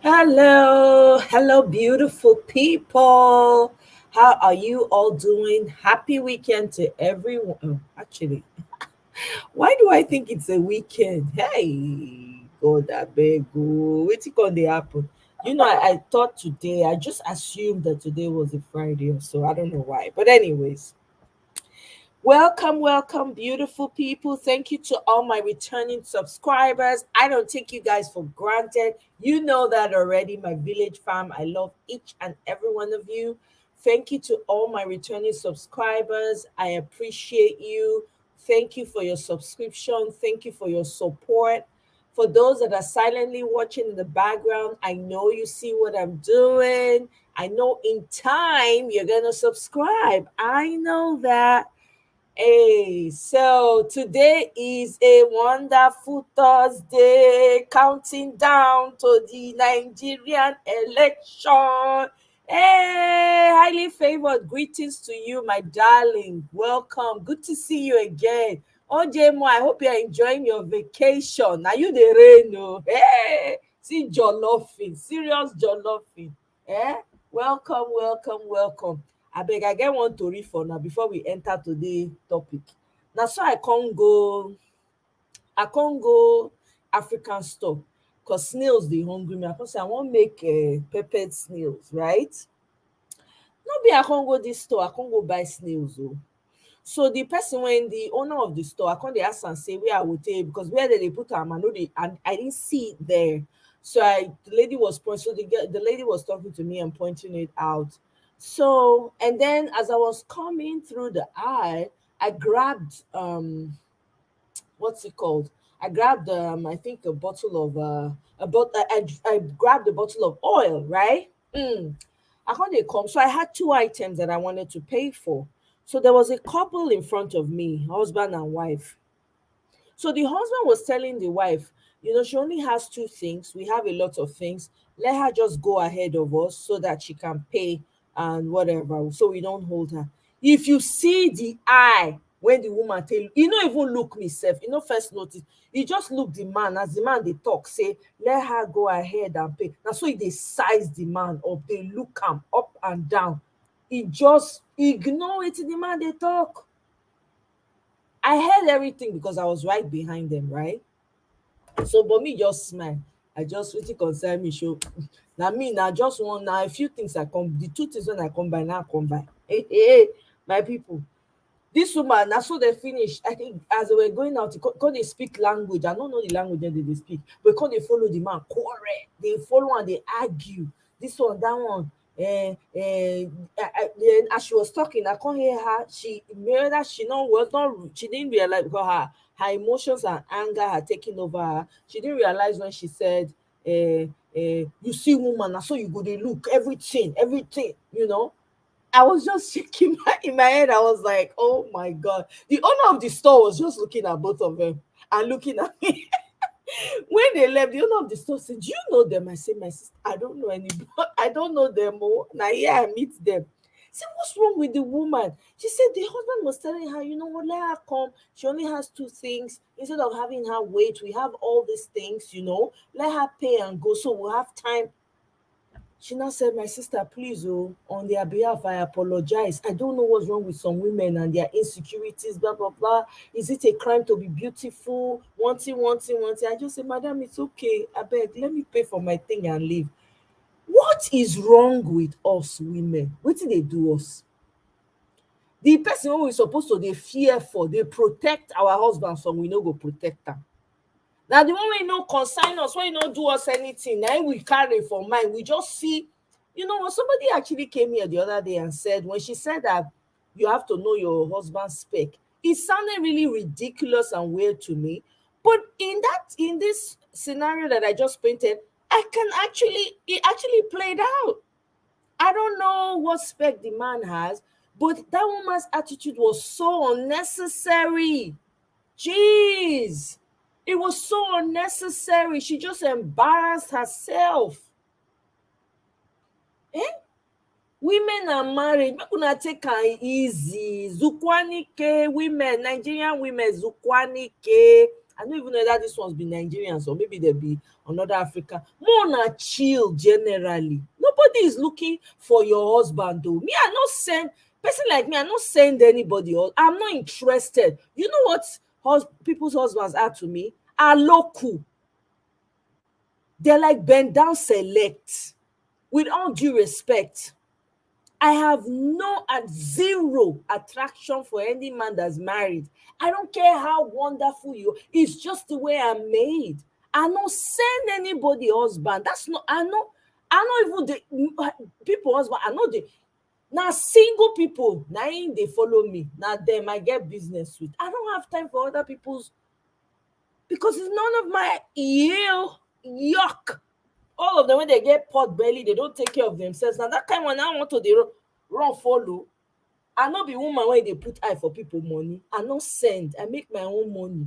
Hello, beautiful people. How are you all doing? Happy weekend to everyone. Actually, why do I think it's a weekend? Hey, God, I beg you. What's going to happen? I thought today, I just assumed that today was a Friday or so. I don't know why. But, anyways, welcome, beautiful people. Thank you to all my returning subscribers. I don't take you guys for granted. You know that already, my village fam. I love each and every one of you. Thank you to all my returning subscribers. I appreciate you. Thank you for your subscription. Thank you for your support. For those that are silently watching in the background, I know you see what I'm doing. I know in time you're going to subscribe. I know that. Hey, so today is a wonderful Thursday, counting down to the Nigerian election. Hey, highly favored greetings to you, my darling. Welcome. Good to see you again. Ojemo, I hope you're enjoying your vacation. Now you the rain, oh. Hey, see jollophing, serious jollophing. Eh? Welcome. Abeg, I get one tori for now before we enter today topic. Na so I con go African store cause snails dey hungry me. I con say I wan make peppered snails, right? No be I con go dis store, I con go buy snails o. So the owner of the store, I con dey ask am say where I go take, because where dem dey put am I no dey, and I didn't see it there. So the lady was the lady was talking to me and pointing it out. So, and then as I was coming through the aisle, I grabbed what's it called? I grabbed I think a bottle of I grabbed a bottle of oil, right? I can't dey come. So I had two items that I wanted to pay for. So there was a couple in front of me, husband and wife. So the husband was telling the wife, she only has two things. We have a lot of things. Let her just go ahead of us so that she can pay and whatever. So we don't hold her. If you see the eye when the woman tell you, e no even look me sef, first notice. E just look the man as the man dey talk, say, let her go ahead and pay. Na so e dey size the man up, dey look am up and down. E just ignore wetin the man dey talk. I heard everything because I was right behind them, right? So but me just smile. I just wetin concern me show. Na me, na just one, na a few things I come, the two things when I come by, now I come by. Hey, my people. This woman, na so they finish. I think as they were going out, they speak language. I don't know the language that they speak, but they follow the man, quarrel. They follow and they argue. This one, that one. Then as she was talking, I can't hear her. She made that she didn't realize, because her emotions and anger had taken over her. She didn't realize when she said, you see woman, na so you go dey look everything. I was just shaking in my head. I was like, oh my God. The owner of the store was just looking at both of them and looking at me. When they left, the owner of the store said, do you know them? I said, my sister, I don't know anybody. I don't know them. Oh, now yeah, I meet them. I said, what's wrong with the woman? She said the husband was telling her, you know what, let her come. She only has two things. Instead of having her wait, we have all these things. Let her pay and go so we'll have time. She now said, my sister, please, on their behalf, I apologize. I don't know what's wrong with some women and their insecurities, blah, blah, blah. Is it a crime to be beautiful? Wanting. I just said, madam, it's okay. I beg, let me pay for my thing and leave. What is wrong with us women? What did they do us? The person who we supposed to they fear for, they protect our husbands, so we no go protect them. Now the one wey no consign us, wey no do us anything, na we carry for mind. We just see, when somebody actually came here the other day and said, when she said that you have to know your husband's spec, it sounded really ridiculous and weird to me. But in this scenario that I just painted, it actually played out. I don't know what spec the man has, but that woman's attitude was so unnecessary. Jeez. It was so unnecessary. She just embarrassed herself. Women are married. Make una take am easy. Zukwanike women, Nigerian women, Zukwanike. I don't even know that this one's be Nigerians or maybe they be another Africa. More na chill generally. Nobody is looking for your husband though. Me, I not send person like me, I not send anybody. I'm not interested. You know what people's husbands are to me? Are local. They're like bend down select. With all due respect, I have no and zero attraction for any man that's married. I don't care how wonderful you. It's just the way I'm made. I don't send anybody husband. That's not. I know even the people husband. I know the now single people. Now they follow me. Now them I get business with. I don't have time for other people's because it's none of my yuck. All of them when they get pot belly, they don't take care of themselves. Now that kind one I want to they run follow. I no be woman wey dey put eye for people money. I no send. I make my own money.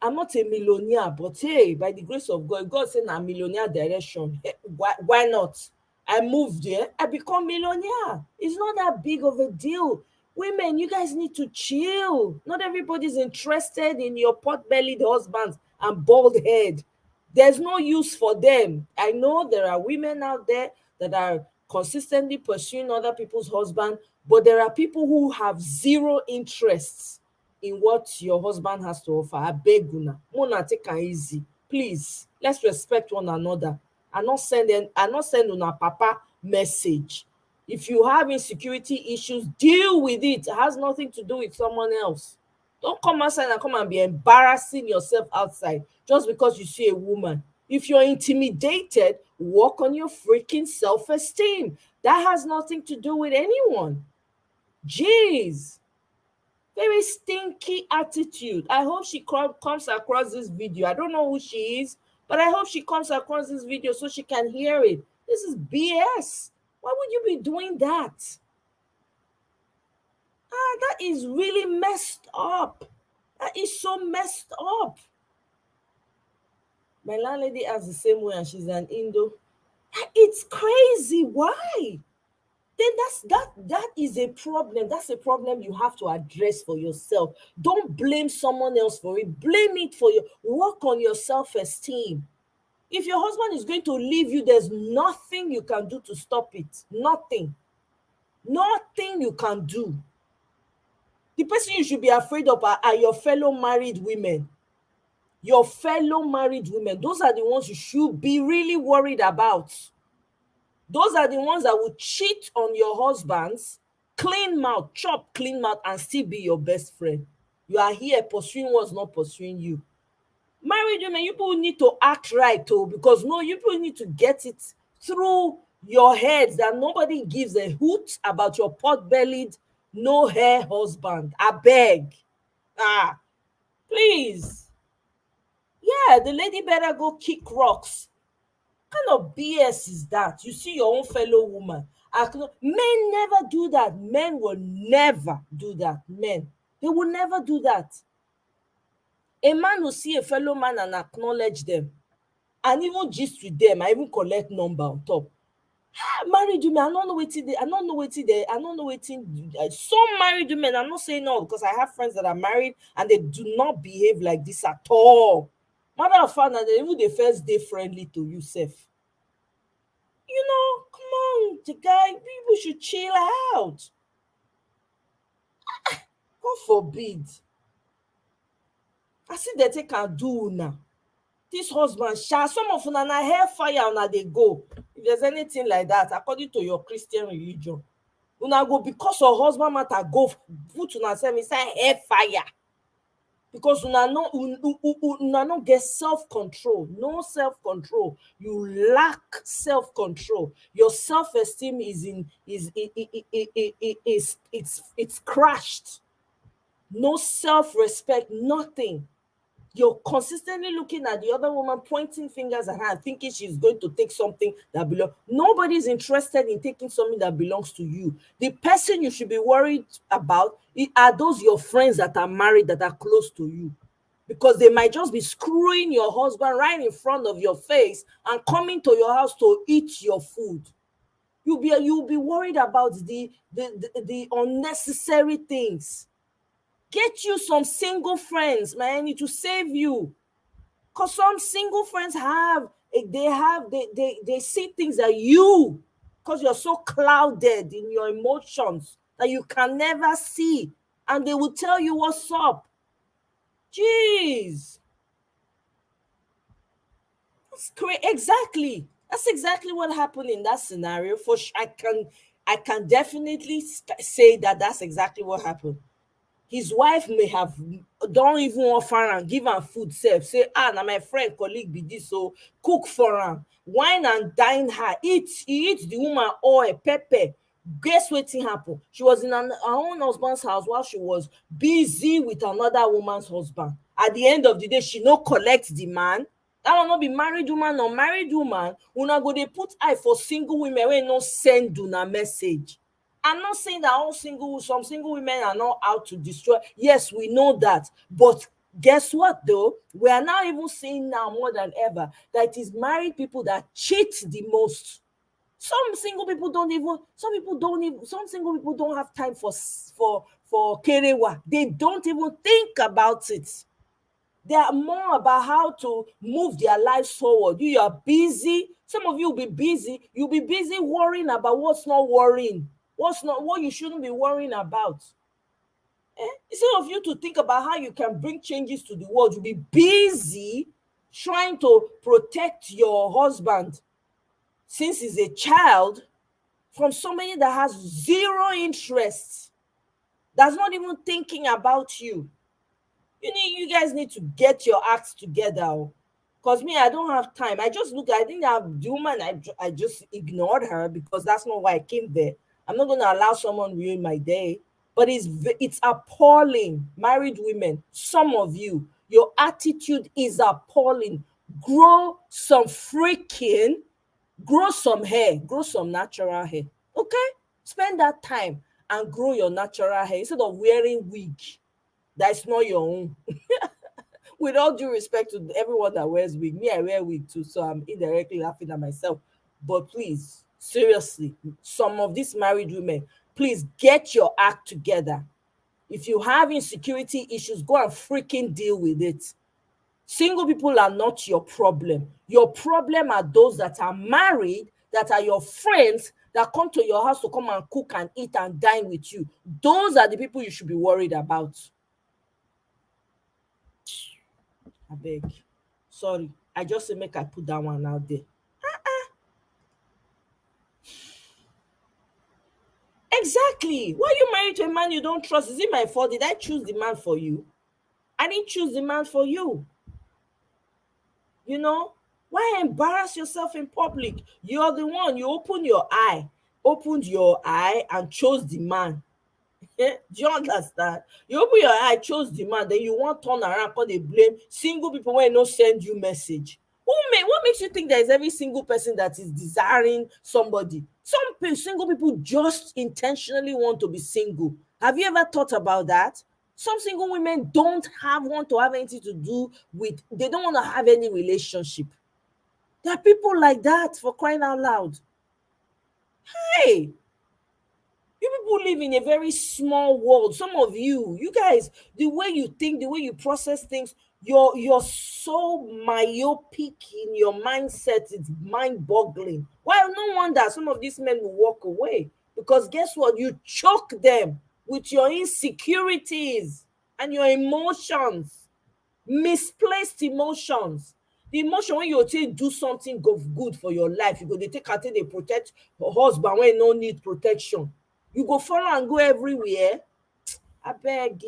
I'm not a millionaire, but hey, by the grace of God, God say na millionaire direction. Why not? I moved there, I become millionaire. It's not that big of a deal. Women, you guys need to chill. Not everybody's interested in your pot-bellied husbands and bald head. There's no use for them. I know there are women out there that are consistently pursuing other people's husband, but there are people who have zero interests in what your husband has to offer. Abeg una, una take am easy. Please, let's respect one another. I not send una papa message. If you have insecurity issues, deal with it. It has nothing to do with someone else. Don't come outside and come and be embarrassing yourself outside just because you see a woman. If you're intimidated, work on your freaking self-esteem. That has nothing to do with anyone. Jeez. Very stinky attitude. I hope she comes across this video. I don't know who she is, but I hope she comes across this video so she can hear it. This is BS. Why would you be doing that? That is really messed up. That is so messed up. My landlady acts the same way and she's an Indo. It's crazy. Why? Then that is a problem. That's a problem you have to address for yourself. Don't blame someone else for it. Blame it for you. Work on your self-esteem. If your husband is going to leave you, there's nothing you can do to stop it. Nothing. Nothing you can do. The person you should be afraid of are your fellow married women. Your fellow married women. Those are the ones you should be really worried about. Those are the ones that will cheat on your husbands, clean mouth, chop clean mouth, and still be your best friend. You are here pursuing what's not pursuing you. Married women, you people need to act right too, because no, you people need to get it through your heads that nobody gives a hoot about your pot-bellied, no hair husband. I beg. Please. Yeah, the lady better go kick rocks. What kind of BS is that? You see your own fellow woman. Men never do that. Men will never do that. Men. They will never do that. A man will see a fellow man and acknowledge them. And even gist with them. I even collect number on top. Married women, I don't know wetin some married women, I'm not saying no, because I have friends that are married and they do not behave like this at all. Matter of fact, they even the first day friendly to you sef. Come on, the guy, people should chill out. God forbid. I see they take and do now. This husband, some of una na hair fire una dey go. If there's anything like that, according to your Christian religion, una go because of husband matter go put una self inside hair fire. Because una no get self-control. No self-control. You lack self-control. Your self-esteem it's crashed. No self-respect, nothing. You're consistently looking at the other woman, pointing fingers at her, thinking she's going to take something that belongs. Nobody's interested in taking something that belongs to you. The person you should be worried about are those your friends that are married, that are close to you. Because they might just be screwing your husband right in front of your face and coming to your house to eat your food. You'll be worried about the unnecessary things. Get you some single friends, man, to save you. Because some single friends they see things that you, because you're so clouded in your emotions that you can never see, and they will tell you what's up. Jeez. Exactly. That's exactly what happened in that scenario. I can definitely say that that's exactly what happened. His wife may have don't even offer am, give am food sef, say na my friend colleague be dis o, cook for am, wine and dine her, he eat the woman oil pepper. Guess wetin happen? She was in her own husband's house while she was busy with another woman's husband. At the end of the day, she no collect the man. Dat one no be married woman or married woman. Una go dey put eye for single women wey no send una message. I'm not saying that some single women are not out to destroy. Yes, we know that. But guess what though? We are now even seeing now more than ever that it is married people that cheat the most. Some single people don't have time for kerewa. They don't even think about it. They are more about how to move their lives forward. You are busy. Some of you will be busy. You'll be busy worrying about what's not worrying, what you shouldn't be worrying about. Instead of you to think about how you can bring changes to the world, you'll be busy trying to protect your husband since he's a child from somebody that has zero interest, that's not even thinking about you. You guys need to get your acts together. Because me, I don't have time. I think that the woman, I just ignored her because that's not why I came there. I'm not going to allow someone ruin my day. But it's appalling. Married women, some of you, your attitude is appalling. Grow some freaking, grow some hair, grow some natural hair. Okay? Spend that time and grow your natural hair instead of wearing wig that's not your own. With all due respect to everyone that wears wig, me, I wear wig too, so I'm indirectly laughing at myself. But please, seriously, some of these married women, please get your act together. If you have insecurity issues, go and freaking deal with it. Single people are not your problem. Your problem are those that are married, that are your friends, that come to your house to come and cook and eat and dine with you. Those are the people you should be worried about. Abeg, sorry, I just say make I put that one out there. Exactly. Why you married to a man you don't trust? Is it my fault? Did I choose the man for you? I didn't choose the man for you. You know, why embarrass yourself in public? You're the one, you opened your eye and chose the man. Do you understand? You open your eye, chose the man, then you want turn around, come dey blame single people wey no send you message. What makes you think there is every single person that is desiring somebody? Single people just intentionally want to be single. Have you ever thought about that? Some single women don't want to have anything to do with, they don't want to have any relationship. There are people like that, for crying out loud. Hey, you people live in a very small world. Some of you guys, the way you think, the way you process things, you're so myopic in your mindset. It's mind-boggling. Well, no wonder some of these men will walk away, because guess what? You choke them with your insecurities and your emotions, misplaced emotions. The emotion when you take do something good for your life, you go dey take am take dey protect your husband wey no need protection. You go follow and go everywhere. Abeg,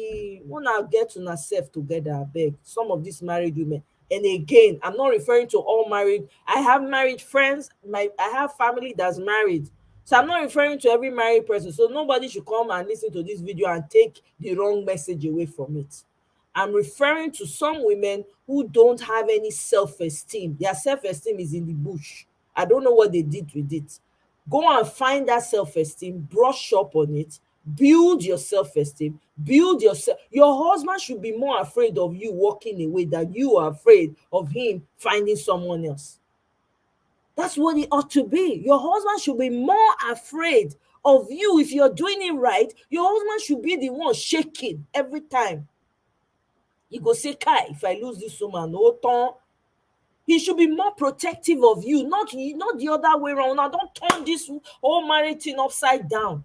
una get una sef together, abeg. Some of these married women, and again, I'm not referring to all married. I have married friends, I have family that's married, so I'm not referring to every married person. So nobody should come and listen to this video and take the wrong message away from it. I'm referring to some women who don't have any self-esteem. Their self-esteem is in the bush. I don't know what they did with it. Go and find that self-esteem, brush up on it, build your self-esteem, build yourself. Your husband should be more afraid of you walking away than you are afraid of him finding someone else. That's what it ought to be. Your husband should be more afraid of you. If you're doing it right, your husband should be the one shaking every time. You go say, Kai, if I lose this woman, no turn. He should be more protective of you, not the other way around. Now don't turn this whole married thing upside down.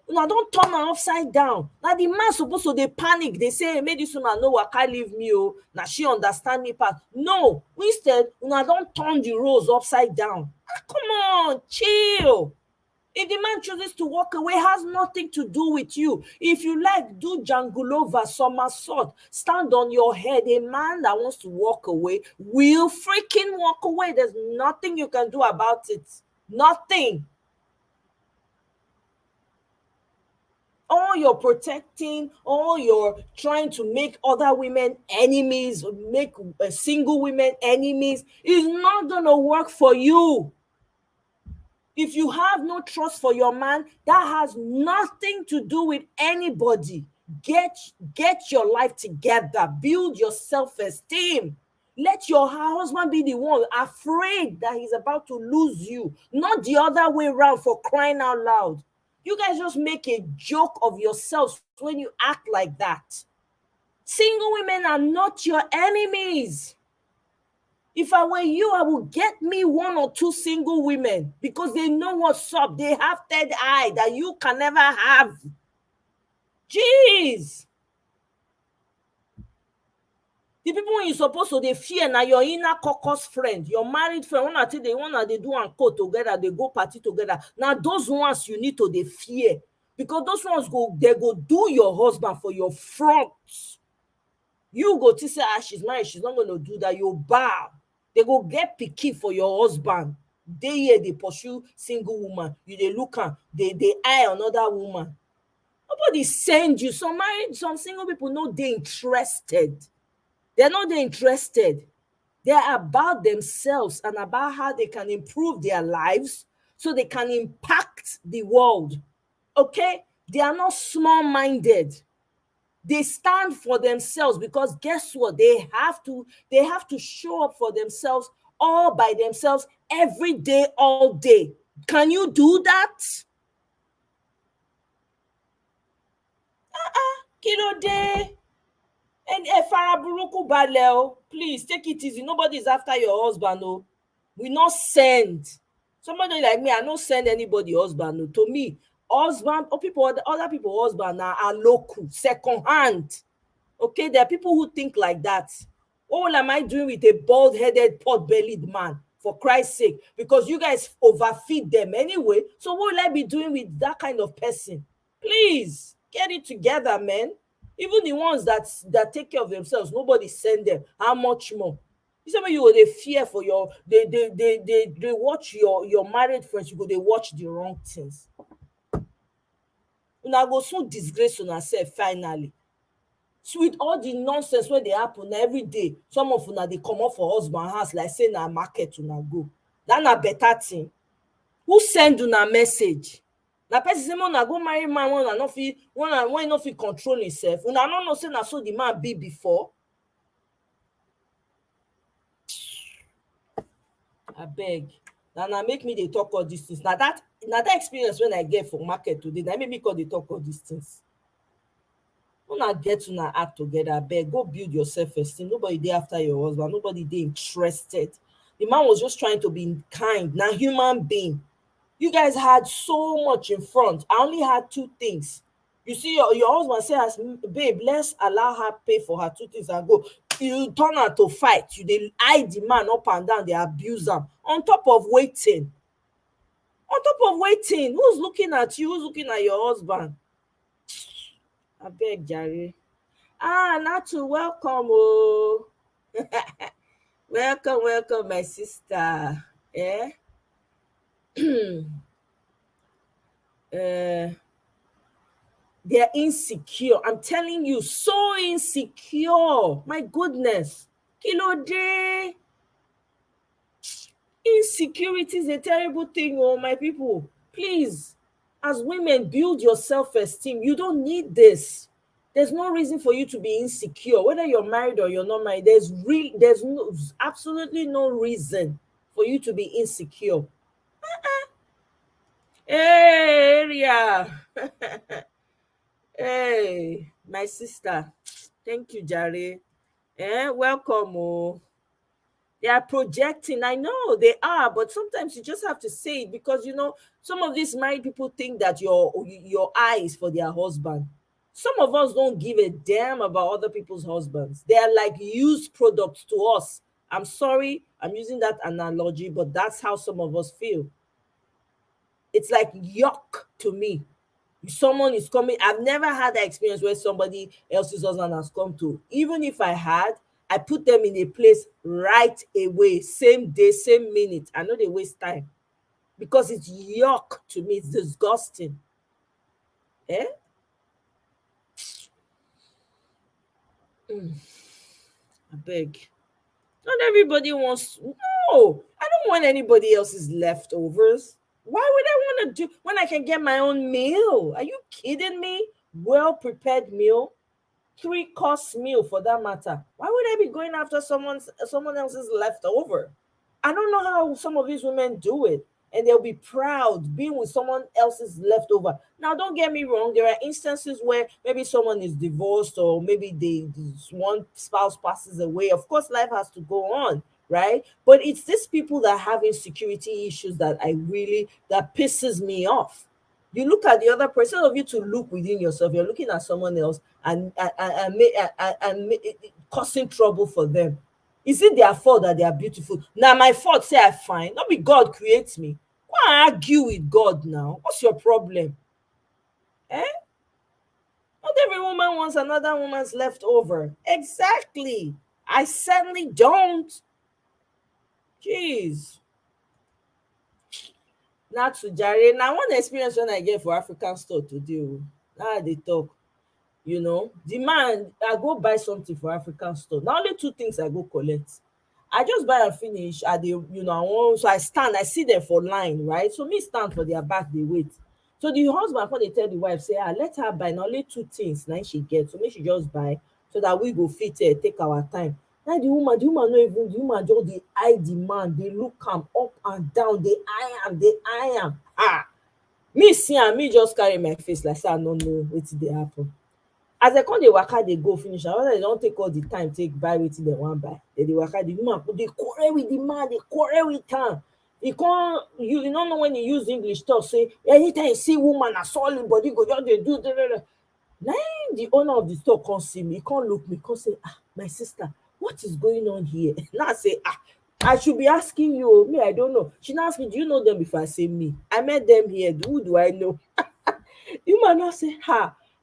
Now don't turn am upside down. Now the man suppose to dey panic, dey say, hey, make dis woman no waka leave me o, na she understand me pass. No, instead una don turn the roles upside down. Come on, chill. If the man chooses to walk away, it has nothing to do with you. If you like, do jangulova, somersault, stand on your head. A man that wants to walk away will freaking walk away. There's nothing you can do about it. Nothing. All you're protecting, all you're trying to make other women enemies, make single women enemies, is not going to work for you. If you have no trust for your man, that has nothing to do with anybody. Get your life together. Build your self-esteem. Let your husband be the one afraid that he's about to lose you, not the other way around, for crying out loud. You guys just make a joke of yourselves when you act like that. Single women are not your enemies. If I were you, I would get me 1 or 2 single women because they know what's up. They have third eye that you can never have. Jeez. The people when you supposed to they fear now your inner caucus friend, your married friend, one until they want they do and co together, they go party together. Now those ones you need to they fear because those ones they go do your husband for your front. You go to say, she's married, she's not going to do that. You bow. They go get picky for your husband. They here they pursue single woman. You they look at they eye another woman. Nobody send you. Some single people know they're interested. They're not they interested. They're about themselves and about how they can improve their lives so they can impact the world. Okay? They are not small-minded. They stand for themselves because guess what? They have to show up for themselves all by themselves every day, all day. Can you do that? Kilo day. And faraburuku baleo, please take it easy. Nobody's after your husband. No, we not send somebody like me. I don't send anybody husband. No. To me, husband or other people husband are local, second hand. Okay, there are people who think like that. What am I doing with a bald-headed, pot-bellied man? For Christ's sake, because you guys overfeed them anyway. So what will I be doing with that kind of person? Please get it together, man. Even the ones that take care of themselves, nobody send them. How much more? You say when you go they fear for your they watch your married friends, you go they watch the wrong things. Una go soon disgrace on yourself finally. So with all the nonsense wey dey happen every day, some of una dey comot for husband house like say na market una go. Dat na better thing. Who send una message? Na person say make una go marry man wey una no fit wey no fit control himself. Una no know say na so the man be before. Abeg, na make me dey talk all these things. Na that experience wey I get for market today na make me come dey talk all these things. Una get una act together, abeg, go build your self-esteem. Nobody dey after your husband. Nobody dey interested. The man was just trying to be kind. Na human being. You guys had so much in front. I only had 2 things. You see, your husband say, babe, let's allow her pay for her 2 things and go. You turn her to fight. You dey eye the man up and down. They abuse am. On top of waiting. Who's looking at you? Who's looking at your husband? Abeg jare. Natu, welcome. Oh. welcome, my sister. Yeah. They're insecure. I'm telling you, so insecure. My goodness. Kilo day. Insecurity is a terrible thing, oh, my people. Please, as women, build your self-esteem. You don't need this. There's no reason for you to be insecure. Whether you're married or you're not married, there's absolutely no reason for you to be insecure. Hey, area. Hey, my sister. Thank you, Jare. Welcome. Oh. They are projecting. I know they are, but sometimes you just have to say it because some of these married people think that your eye is for their husband. Some of us don't give a damn about other people's husbands. They are like used products to us. I'm sorry, I'm using that analogy, but that's how some of us feel. It's like yuck to me. Someone is coming. I've never had that experience where somebody else's husband has come to. Even if I had, I put them in a place right away, same day, same minute. I know they waste time because it's yuck to me. It's disgusting. Eh? Mm, I beg. Not everybody wants. No, I don't want anybody else's leftovers. Why would I want to do when I can get my own meal? Are you kidding me? Well prepared meal, three-course meal for that matter. Why would I be going after someone else's leftover? I don't know how some of these women do it. And they'll be proud being with someone else's leftover. Now, don't get me wrong. There are instances where maybe someone is divorced or maybe one spouse passes away. Of course, life has to go on, right? But it's these people that have insecurity issues that pisses me off. You look at the other person. Instead of you to look within yourself, you're looking at someone else and causing trouble for them. Is it their fault that they are beautiful? Now my fault say I fine. Not be God creates me. Go and argue with God now. What's your problem? Eh? Not every woman wants another woman's leftover. Exactly. I certainly don't. Jeez. Not to Jare. Now one experience when I get for African store to do. Now they talk. The man, I go buy something for African store. Na only two things I go collect. I just buy and finish. I wan, so I stand, I see them for line, right? So me stand for their back, dey wait. So the husband come dey tell the wife say, let her buy, na only two things na im she get, so make she just buy so that we go fit take our time. Now the woman no even, the woman just dey eye the man, dey look am up and down, dey eye am. Me see am, me just carry my face like say I no know wetin dey happen. As dem come dey waka dey go finish, na wen dem don take all the time take buy wetin dem wan buy, dem dey waka, the woman dey quarrel with the man, dey quarrel with am. E come, you no know when e use English talk say anytime you see woman na so im body go just dey do. Na im the owner of the store come see me, e come look me come say, my sister, what is going on here? Now I say, I should be asking you o, me I don't know. She now ask me, do you know them before? I say, me, I met them here, who do I know? The woman now say,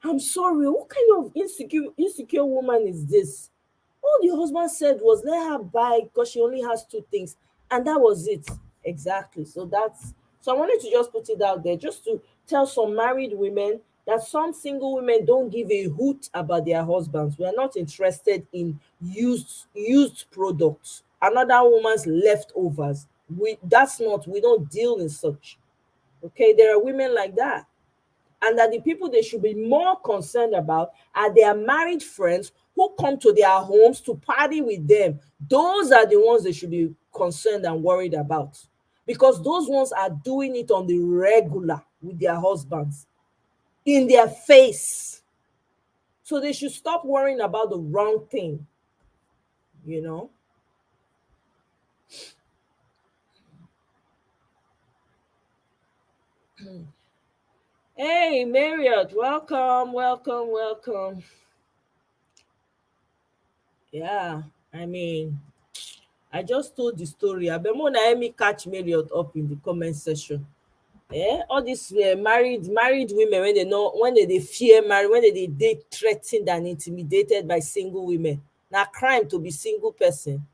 I'm sorry, what kind of insecure woman is this? All the husband said was let her buy because she only has two things, and that was it. Exactly. So I wanted to just put it out there just to tell some married women that some single women don't give a hoot about their husbands. We are not interested in used products, another woman's leftovers. We don't deal in such. Okay, there are women like that, and that the people they should be more concerned about are their married friends who come to their homes to party with them. Those are the ones they should be concerned and worried about, because those ones are doing it on the regular with their husbands in their face. So they should stop worrying about the wrong thing, you know. Hey, Marriott, welcome, welcome, welcome. Yeah, I mean, I just told the story. Abemo na me catch Marriott up in the comment section. All these married women, when they dey fear marriage, when they dey date threatened and intimidated by single women. Na crime to be single person.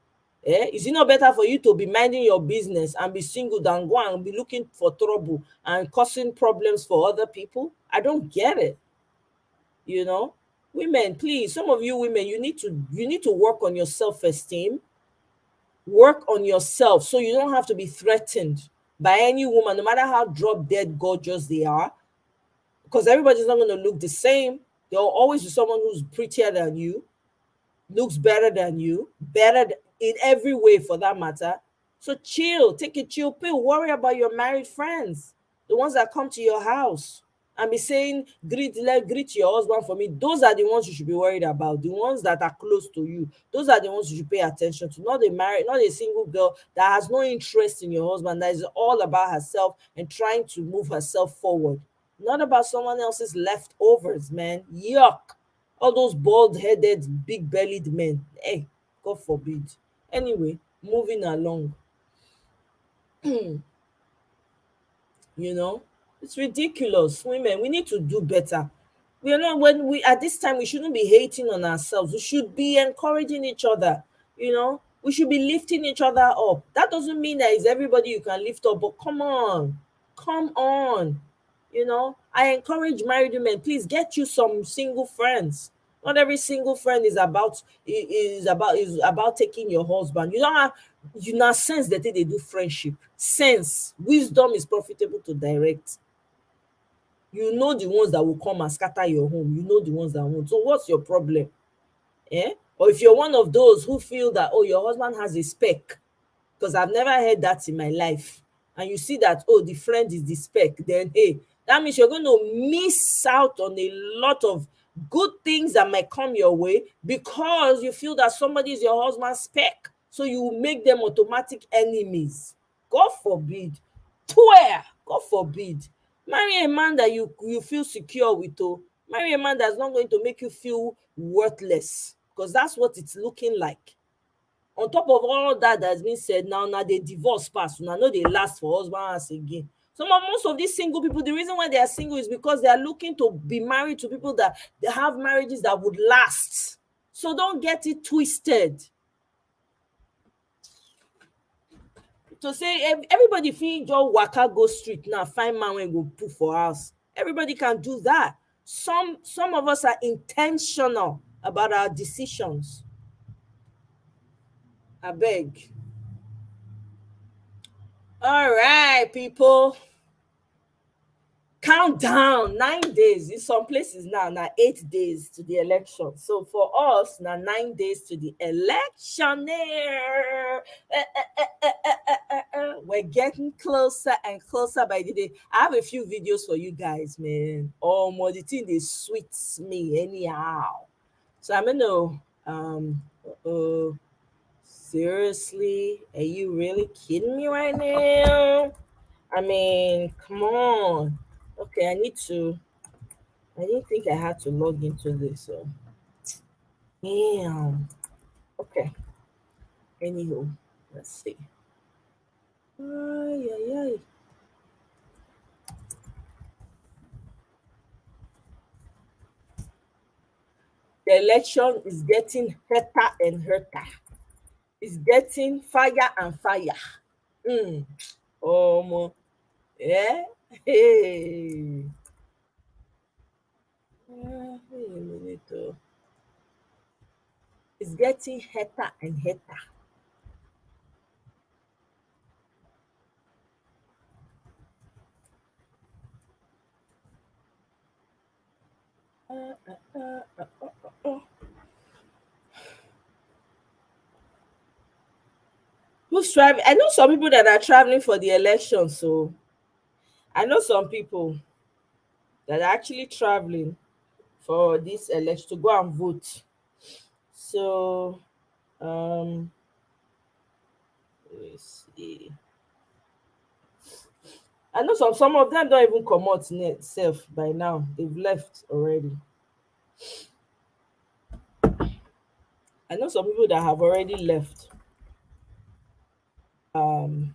Is it not better for you to be minding your business and be single than go and be looking for trouble and causing problems for other people? I don't get it. You know, women, please, some of you women, you need to work on your self-esteem, work on yourself so you don't have to be threatened by any woman, no matter how drop dead gorgeous they are, because everybody's not going to look the same. There'll always be someone who's prettier than you, looks better than you, in every way for that matter. So chill, take a chill pill, worry about your married friends. The ones that come to your house and be saying, greet your husband for me. Those are the ones you should be worried about. The ones that are close to you. Those are the ones you should pay attention to. Not a single girl that has no interest in your husband, that is all about herself and trying to move herself forward. Not about someone else's leftovers, man. Yuck. All those bald headed, big bellied men. Hey, God forbid. Anyway, moving along. you know it's ridiculous. Women, we need to do better. We are not when we At this time, we shouldn't be hating on ourselves. We should be encouraging each other. We should be lifting each other up. That doesn't mean that it's everybody you can lift up, but come on. I encourage married women, please get you some single friends. Not every single friend is about taking your husband. You don't have you now sense that they do friendship. Sense, wisdom is profitable to direct. You know the ones that will come and scatter your home. You know the ones that won't. So what's your problem? Or if you're one of those who feel that, oh, your husband has a spec, because I've never heard that in my life. And you see that, oh, the friend is the spec, then hey, that means you're going to miss out on a lot of good things that might come your way because you feel that somebody is your husband's spec. So you will make them automatic enemies. God forbid. Swear, God forbid. Marry a man that you feel secure with. Oh, marry a man that's not going to make you feel worthless, because that's what it's looking like. On top of all that that's been said, now they divorce pass, now no dey last for husband house again. Most of these single people, the reason why they are single is because they are looking to be married to people that they have marriages that would last. So don't get it twisted. To say everybody fit just waka go street now find man wey go put for house. Everybody can do that. Some of us are intentional about our decisions. Abeg. All right, people. Countdown 9 days. In some places now 8 days to the election. So for us now 9 days to the election. We're getting closer and closer by the day. I have a few videos for you guys, man. Oh, more the thing they sweets me anyhow. So I'm gonna seriously, are you really kidding me right now? I mean, come on. Okay, I didn't think I had to log into this. So, damn. Okay. Anywho, let's see. Ay, ay, ay. The election is getting hotter and hotter. It's getting fire and fire. Mm. Yeah. Hey. Wait a minute. Oh. It's getting hotter and hotter. Who's traveling? I know some people that are traveling for the election. So I know some people that are actually traveling for this election to go and vote. So let's see. I know some of them don't even come out net self by now. They've left already. I know some people that have already left. Um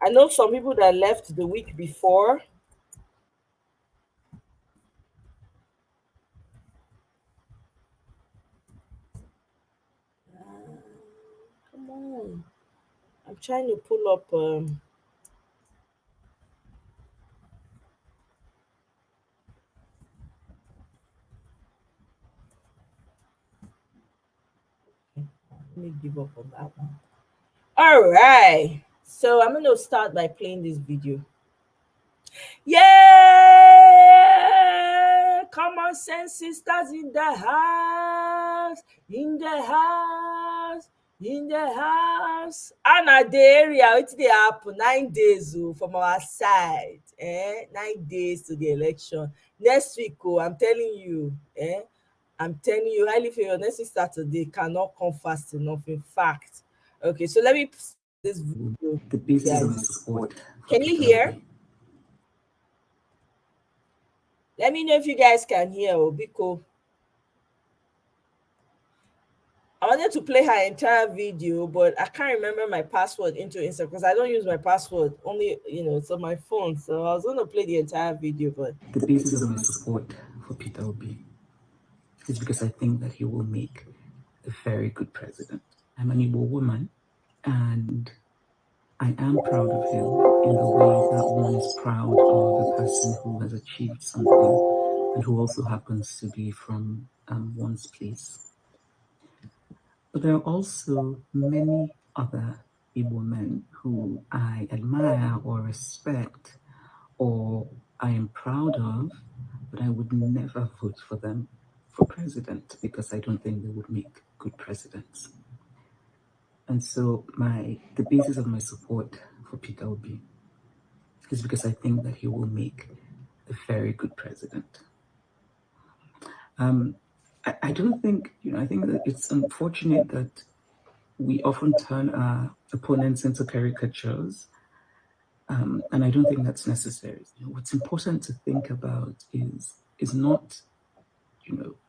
I know some people that left the week before. Come on. I'm trying to pull up let me give up on that one. All right. So I'm going to start by playing this video. Yeah! Common sense sisters in the house. In the house. in the house. And at the area, it dey happen 9 days from our side. 9 days to the election. Next week, I'm telling you, I'm telling you, highly favored next week Saturday cannot come fast enough. In fact, okay, so let me start this video, The basis of my guys. support for Can you Peter hear? Obi. Let me know if you guys can hear. Obiko. I wanted to play her entire video, but I can't remember my password into Instagram because I don't use my password only, it's on my phone. So I was going to play the entire video, but The basis of my support for Peter Obi is because I think that he will make a very good president. I'm an Igbo woman, and I am proud of him in the way that one is proud of a person who has achieved something and who also happens to be from one's place. But there are also many other Igbo men who I admire or respect or I am proud of, but I would never vote for them for president because I don't think they would make good presidents. And so the basis of my support for Peter Obi is because I think that he will make a very good president. I don't think, I think that it's unfortunate that we often turn our opponents into caricatures. And I don't think that's necessary. What's important to think about is not,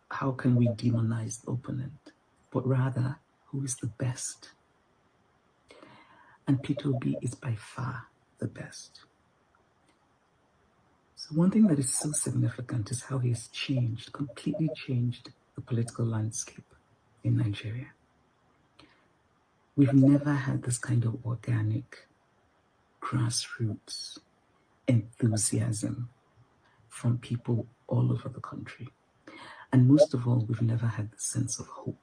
how can we demonize the opponent, but rather who is the best. And Peter Obi is by far the best. So one thing that is so significant is how he has completely changed the political landscape in Nigeria. We've never had this kind of organic, grassroots enthusiasm from people all over the country. And most of all, we've never had the sense of hope.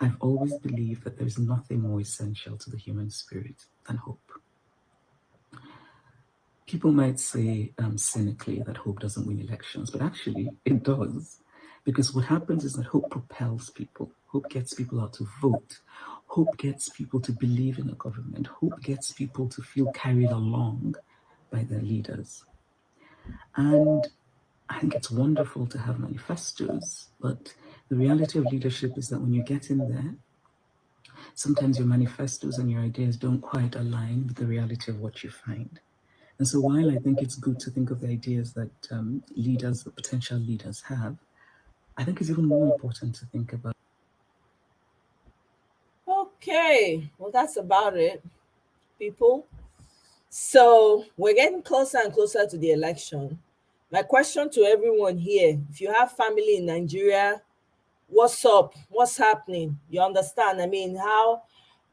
I've always believed that there's nothing more essential to the human spirit than hope. People might say cynically that hope doesn't win elections, but actually it does. Because what happens is that hope propels people. Hope gets people out to vote. Hope gets people to believe in a government. Hope gets people to feel carried along by their leaders. And I think it's wonderful to have manifestos, but the reality of leadership is that when you get in there, sometimes your manifestos and your ideas don't quite align with the reality of what you find. And so while I think it's good to think of the ideas that the potential leaders have, I think it's even more important to think about. okay. Well, that's about it, people. So we're getting closer and closer to the election. My question to everyone here, if you have family in Nigeria, what's up? What's happening? You understand? I mean, how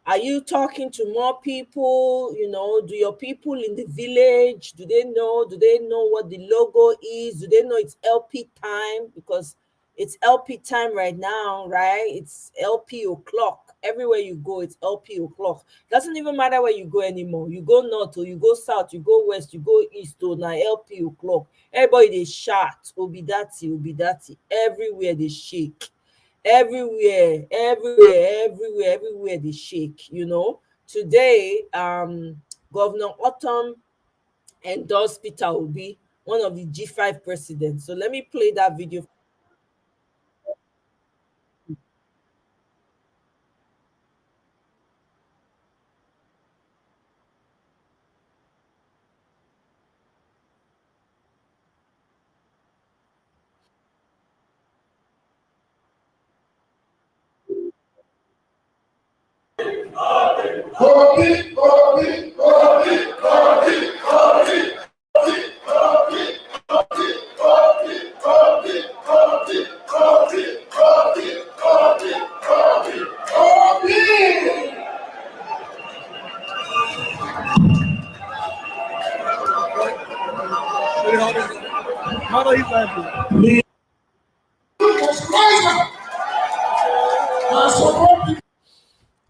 are you talking to more people? Do your people in the village, do they know? Do they know what the logo is? Do they know it's LP time? Because it's LP time right now, right? It's LP o'clock. Everywhere you go, it's LP o'clock. Doesn't even matter where you go anymore. You go north or you go south, you go west, you go east, or now LP o'clock. Everybody they shout, Obidati, Obidati. Everywhere they shake, everywhere they shake. Today, Governor Autumn endorsed Peter Obi, one of the G5 presidents. So let me play that video.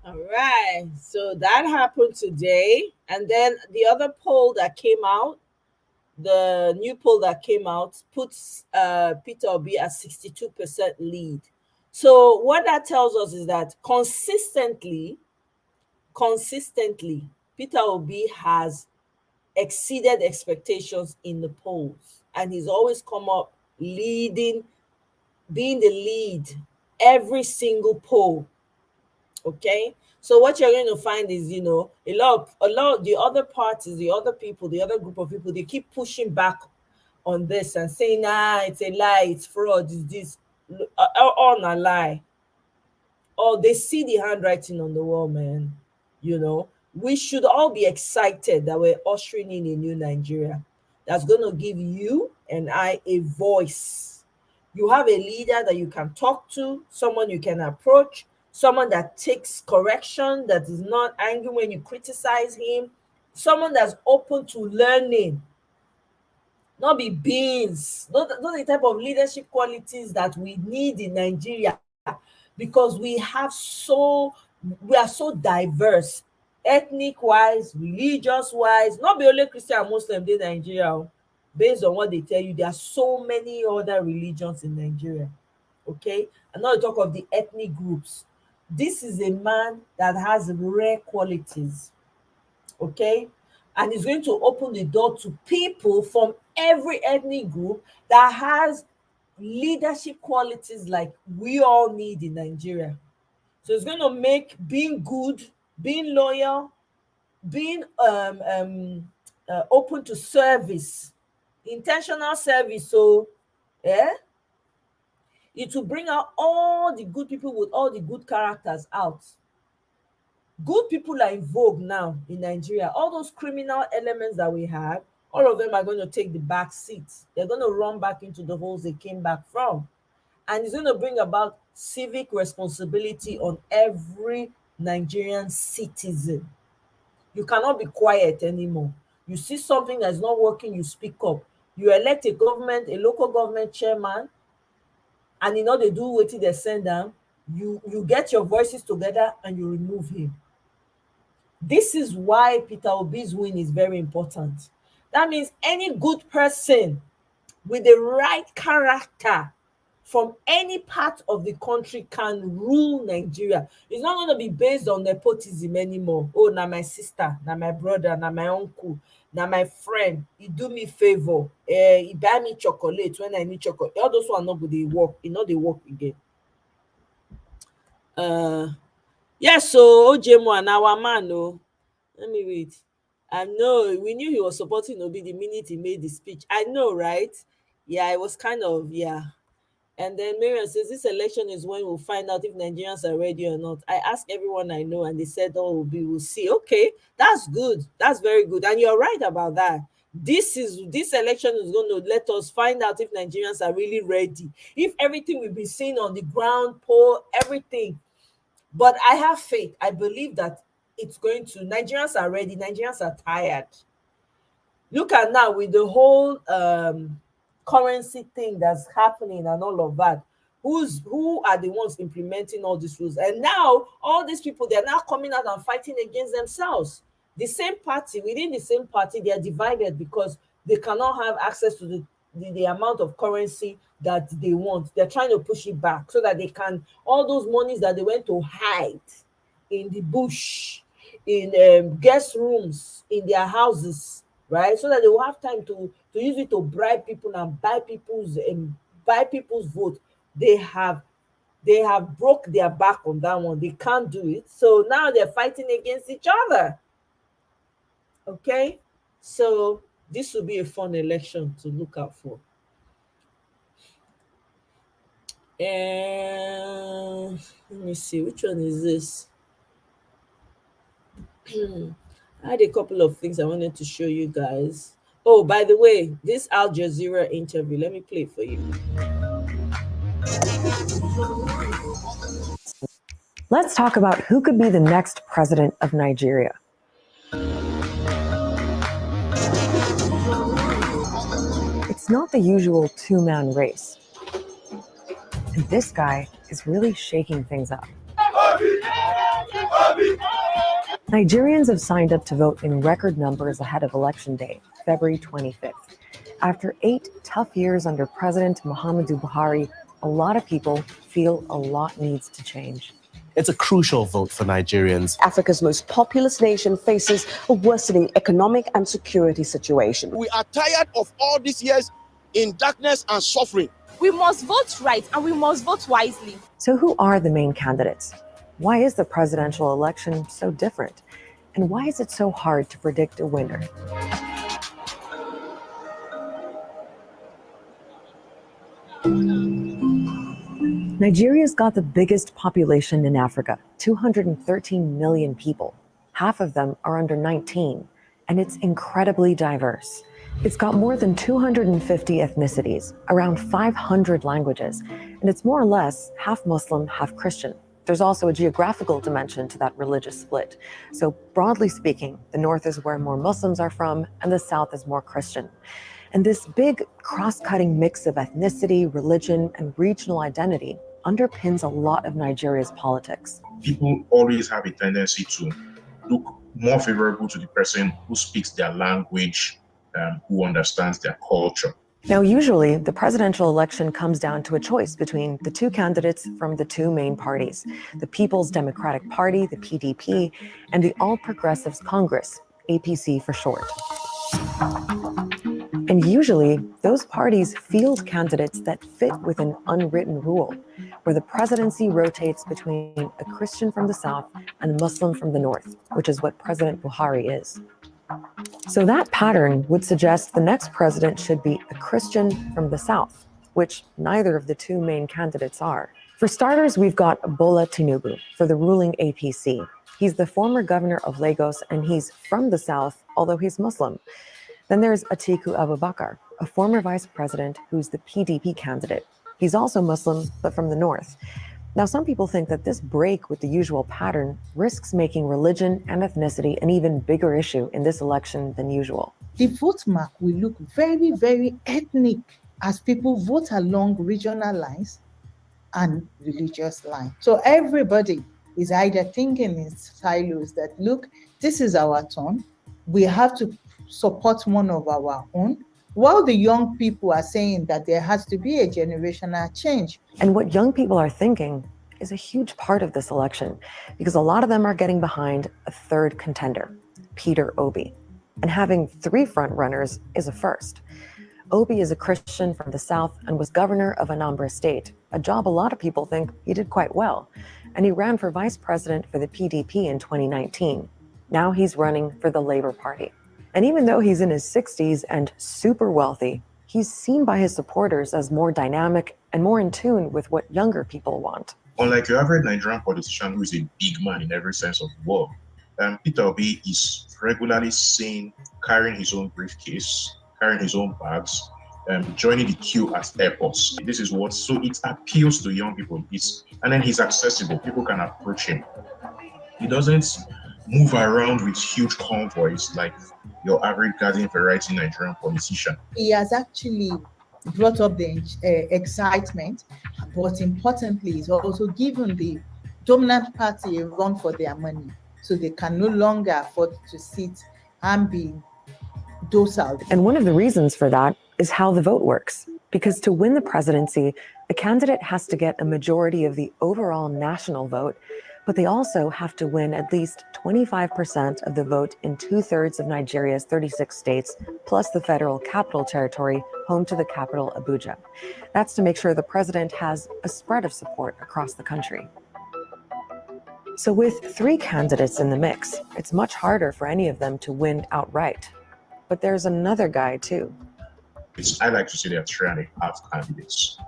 All right, so that happened today. And then the other poll that came out, the new poll that came out, puts Peter Obi at 62% lead So what that tells us is that consistently, Peter Obi has exceeded expectations in the polls, and he's always come up leading, being the lead every single poll. Okay, so what you're going to find is, a lot of the other parties, the other people, the other group of people, they keep pushing back on this and saying, nah, it's a lie, it's fraud, it's this, all a lie. Oh, they see the handwriting on the wall, man. We should all be excited that we're ushering in a new Nigeria that's going to give you and I a voice. You have a leader that you can talk to, someone you can approach, someone that takes correction, that is not angry when you criticize him, someone that's open to learning, not be beans, not the type of leadership qualities that we need in Nigeria, because we are so diverse, ethnic wise, religious wise, not be only Christian and Muslim dey Nigeria based on what they tell you. There are so many other religions in Nigeria. Okay, and not to talk of the ethnic groups. This is a man that has rare qualities. Okay, and he's going to open the door to people from every ethnic group that has leadership qualities like we all need in Nigeria. So it's going to make being good, being loyal, being open to service, intentional service. So yeah, it will bring out all the good people with all the good characters out. Good people are in vogue now in Nigeria. All those criminal elements that we have, all of them are going to take the back seats. They're going to run back into the holes they came back from. And it's going to bring about civic responsibility on every Nigerian citizen. You cannot be quiet anymore. You see something that's not working, you speak up. You elect a local government chairman, and they do wetin they send them. You get your voices together and you remove him. This is why Peter Obi's win is very important. That means any good person with the right character from any part of the country can rule Nigeria. It's not going to be based on nepotism anymore. Oh, na my sister, na my brother, na my uncle, na my friend. He do me favor. He buy me chocolate when I need chocolate. All those one not go dey work. E no dey work again. Yes, so Ojemo and our man, oh, let me read. I know we knew he was supporting Obi the minute he made the speech. I know, right? Yeah, it was kind of, yeah. And then Miriam says, this election is when we'll find out if Nigerians are ready or not. I asked everyone I know and they said, oh, we'll see. Okay, that's good. That's very good. And you're right about that. This election is going to let us find out if Nigerians are really ready. If everything we've been seeing on the ground, poll, everything. But I have faith. I believe that Nigerians are ready. Nigerians are tired. Look at now with the whole currency thing that's happening and all of that. Who are the ones implementing all these rules? And now all these people, they're now coming out and fighting against themselves. The same party, within the same party, they are divided because they cannot have access to the amount of currency that they want. They're trying to push it back so that they can, all those monies that they went to hide in the bush, in guest rooms, in their houses, right? So that they will have time to use it to bribe people and buy people's vote. They have broke their back on that one. They can't do it. So now they're fighting against each other. Okay? So this will be a fun election to look out for. And let me see, which one is this? I had a couple of things I wanted to show you guys. Oh, by the way, this Al Jazeera interview, let me play it for you. Let's talk about who could be the next president of Nigeria. It's not the usual two-man race. And this guy is really shaking things up. Nigerians have signed up to vote in record numbers ahead of Election Day, February 25th. After 8 tough years under President Muhammadu Buhari, a lot of people feel a lot needs to change. It's a crucial vote for Nigerians. Africa's most populous nation faces a worsening economic and security situation. We are tired of all these years in darkness and suffering. We must vote right and we must vote wisely. So who are the main candidates? Why is the presidential election so different? And why is it so hard to predict a winner? Nigeria's got the biggest population in Africa, 213 million people. Half of them are under 19, and it's incredibly diverse. It's got more than 250 ethnicities, around 500 languages, and it's more or less half Muslim, half Christian. There's also a geographical dimension to that religious split. So broadly speaking, the north is where more Muslims are from, and the south is more Christian. And this big cross-cutting mix of ethnicity, religion, and regional identity underpins a lot of Nigeria's politics. People always have a tendency to look more favorable to the person who speaks their language, who understands their culture. Now, usually, the presidential election comes down to a choice between the two candidates from the two main parties, the People's Democratic Party, the PDP, and the All Progressives Congress, APC for short. And usually, those parties field candidates that fit with an unwritten rule, where the presidency rotates between a Christian from the south and a Muslim from the north, which is what President Buhari is. So that pattern would suggest the next president should be a Christian from the south, which neither of the two main candidates are. For starters, we've got Bola Tinubu for the ruling APC. He's the former governor of Lagos, and he's from the south, although he's Muslim. Then there's Atiku Abubakar, a former vice president who's the PDP candidate. He's also Muslim, but from the north. Now, some people think that this break with the usual pattern risks making religion and ethnicity an even bigger issue in this election than usual. The vote map will look very, very ethnic as people vote along regional lines and religious lines. So everybody is either thinking in silos that, look, this is our turn. We have to support one of our own, while the young people are saying that there has to be a generational change. And what young people are thinking is a huge part of this election, because a lot of them are getting behind a third contender, Peter Obi. And having three front runners is a first. Obi is a Christian from the south and was governor of Anambra State, a job a lot of people think he did quite well. And he ran for vice president for the PDP in 2019. Now he's running for the Labour Party. And even though he's in his 60s and super wealthy, he's seen by his supporters as more dynamic and more in tune with what younger people want. Unlike your average Nigerian politician who is a big man in every sense of the word, Peter Obi is regularly seen carrying his own briefcase, carrying his own bags, joining the queue at airports. This is what, so it appeals to young people. And then he's accessible. People can approach him. He doesn't move around with huge convoys like your average garden variety Nigerian politician. He has actually brought up the excitement, but importantly, he's also given the dominant party a run for their money, so they can no longer afford to sit and be docile. And one of the reasons for that is how the vote works. Because to win the presidency, a candidate has to get a majority of the overall national vote, but they also have to win at least 25% of the vote in 2/3 of Nigeria's 36 states, plus the federal capital territory, home to the capital, Abuja. That's to make sure the president has a spread of support across the country. So with three candidates in the mix, it's much harder for any of them to win outright. But there's another guy too. I like to say there are 3.5 candidates,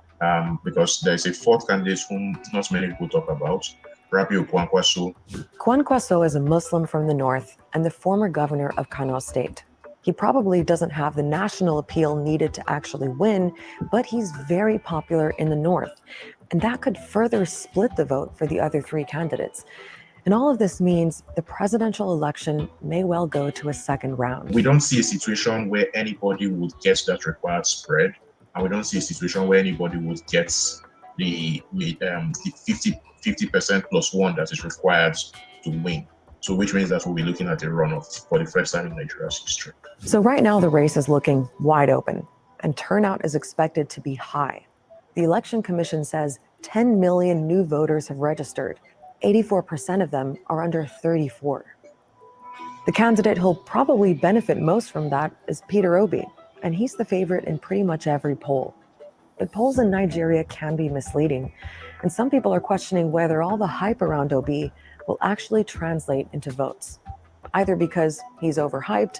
because there's a fourth candidate whom not many people talk about, Rabiu Kwankwaso. Kwankwaso is a Muslim from the north and the former governor of Kano State. He probably doesn't have the national appeal needed to actually win, but he's very popular in the north. And that could further split the vote for the other three candidates. And all of this means the presidential election may well go to a second round. We don't see a situation where anybody would get that required spread, and we don't see a situation where anybody would get the 50% plus one that is required to win. So which means that we'll be looking at a runoff for the first time in Nigeria's history. So right now the race is looking wide open and turnout is expected to be high. The Election Commission says 10 million new voters have registered. 84% of them are under 34. The candidate who'll probably benefit most from that is Peter Obi, and he's the favorite in pretty much every poll. But polls in Nigeria can be misleading, and some people are questioning whether all the hype around Obi will actually translate into votes, either because he's overhyped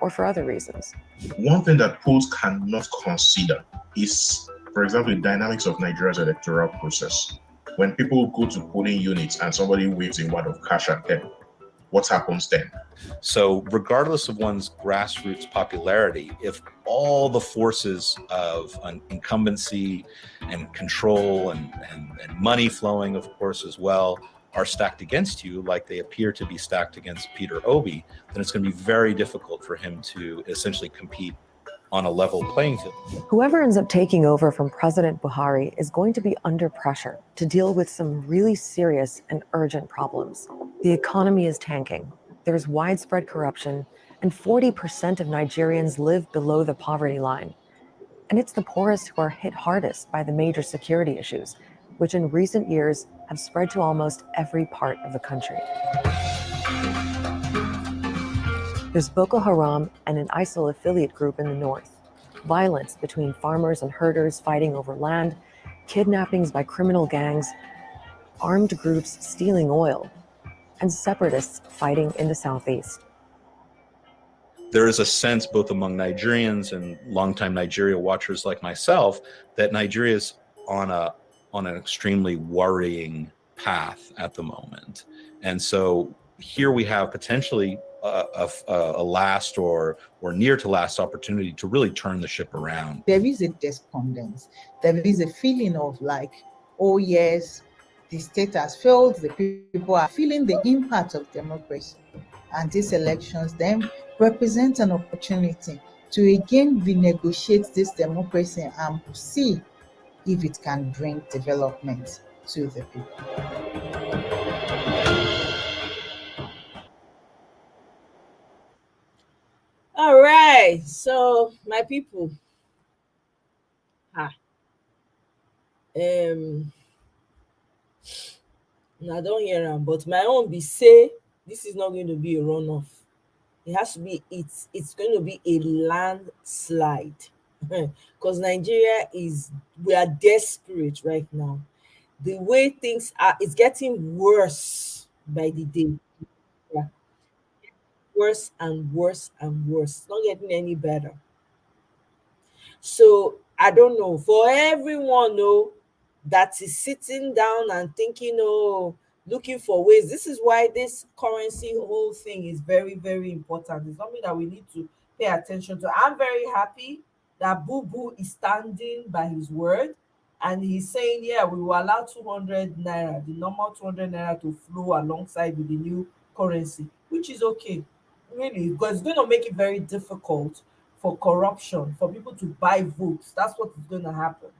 or for other reasons. One thing that polls cannot consider is, for example, the dynamics of Nigeria's electoral process. When people go to polling units and somebody waves a word of cash at them, what happens then? So regardless of one's grassroots popularity, if all the forces of an incumbency and control and money flowing, of course, as well, are stacked against you, like they appear to be stacked against Peter Obi, then it's going to be very difficult for him to essentially compete on a level playing field. Whoever ends up taking over from President Buhari is going to be under pressure to deal with some really serious and urgent problems. The economy is tanking, there's widespread corruption, and 40% of Nigerians live below the poverty line. And it's the poorest who are hit hardest by the major security issues, which in recent years have spread to almost every part of the country. There's Boko Haram and an ISIL affiliate group in the north, violence between farmers and herders fighting over land, kidnappings by criminal gangs, armed groups stealing oil, and separatists fighting in the southeast. There is a sense both among Nigerians and longtime Nigeria watchers like myself that Nigeria is on an extremely worrying path at the moment. And so here we have potentially a last or near to last opportunity to really turn the ship around. There is a despondence. There is a feeling of like, oh yes, the state has failed, the people are feeling the impact of democracy. And these elections then represent an opportunity to again renegotiate this democracy and see if it can bring development to the people. All right, so my people, I don't hear them, but my own be say this is not going to be a runoff. It has to be, it's going to be a landslide. Because Nigeria we are desperate right now. The way things are, it's getting worse by the day. Yeah, worse and worse and worse. It's not getting any better. So I don't know. For everyone, that is sitting down and thinking, looking for ways. This is why this currency whole thing is very, very important. It's something that we need to pay attention to. I'm very happy that Boo Boo is standing by his word, and he's saying, yeah, we will allow 200 naira, the normal 200 naira, to flow alongside with the new currency, which is okay, really, because it's going to make it very difficult for corruption, for people to buy votes. That's what is going to happen.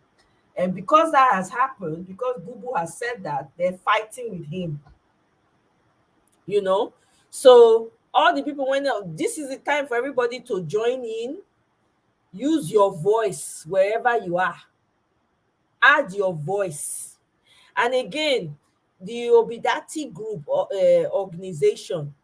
And because that has happened, because Boo Boo has said that, they're fighting with him. So all the people went out. This is the time for everybody to join in. Use your voice wherever you are. Add your voice. And again, the Obidati group organization,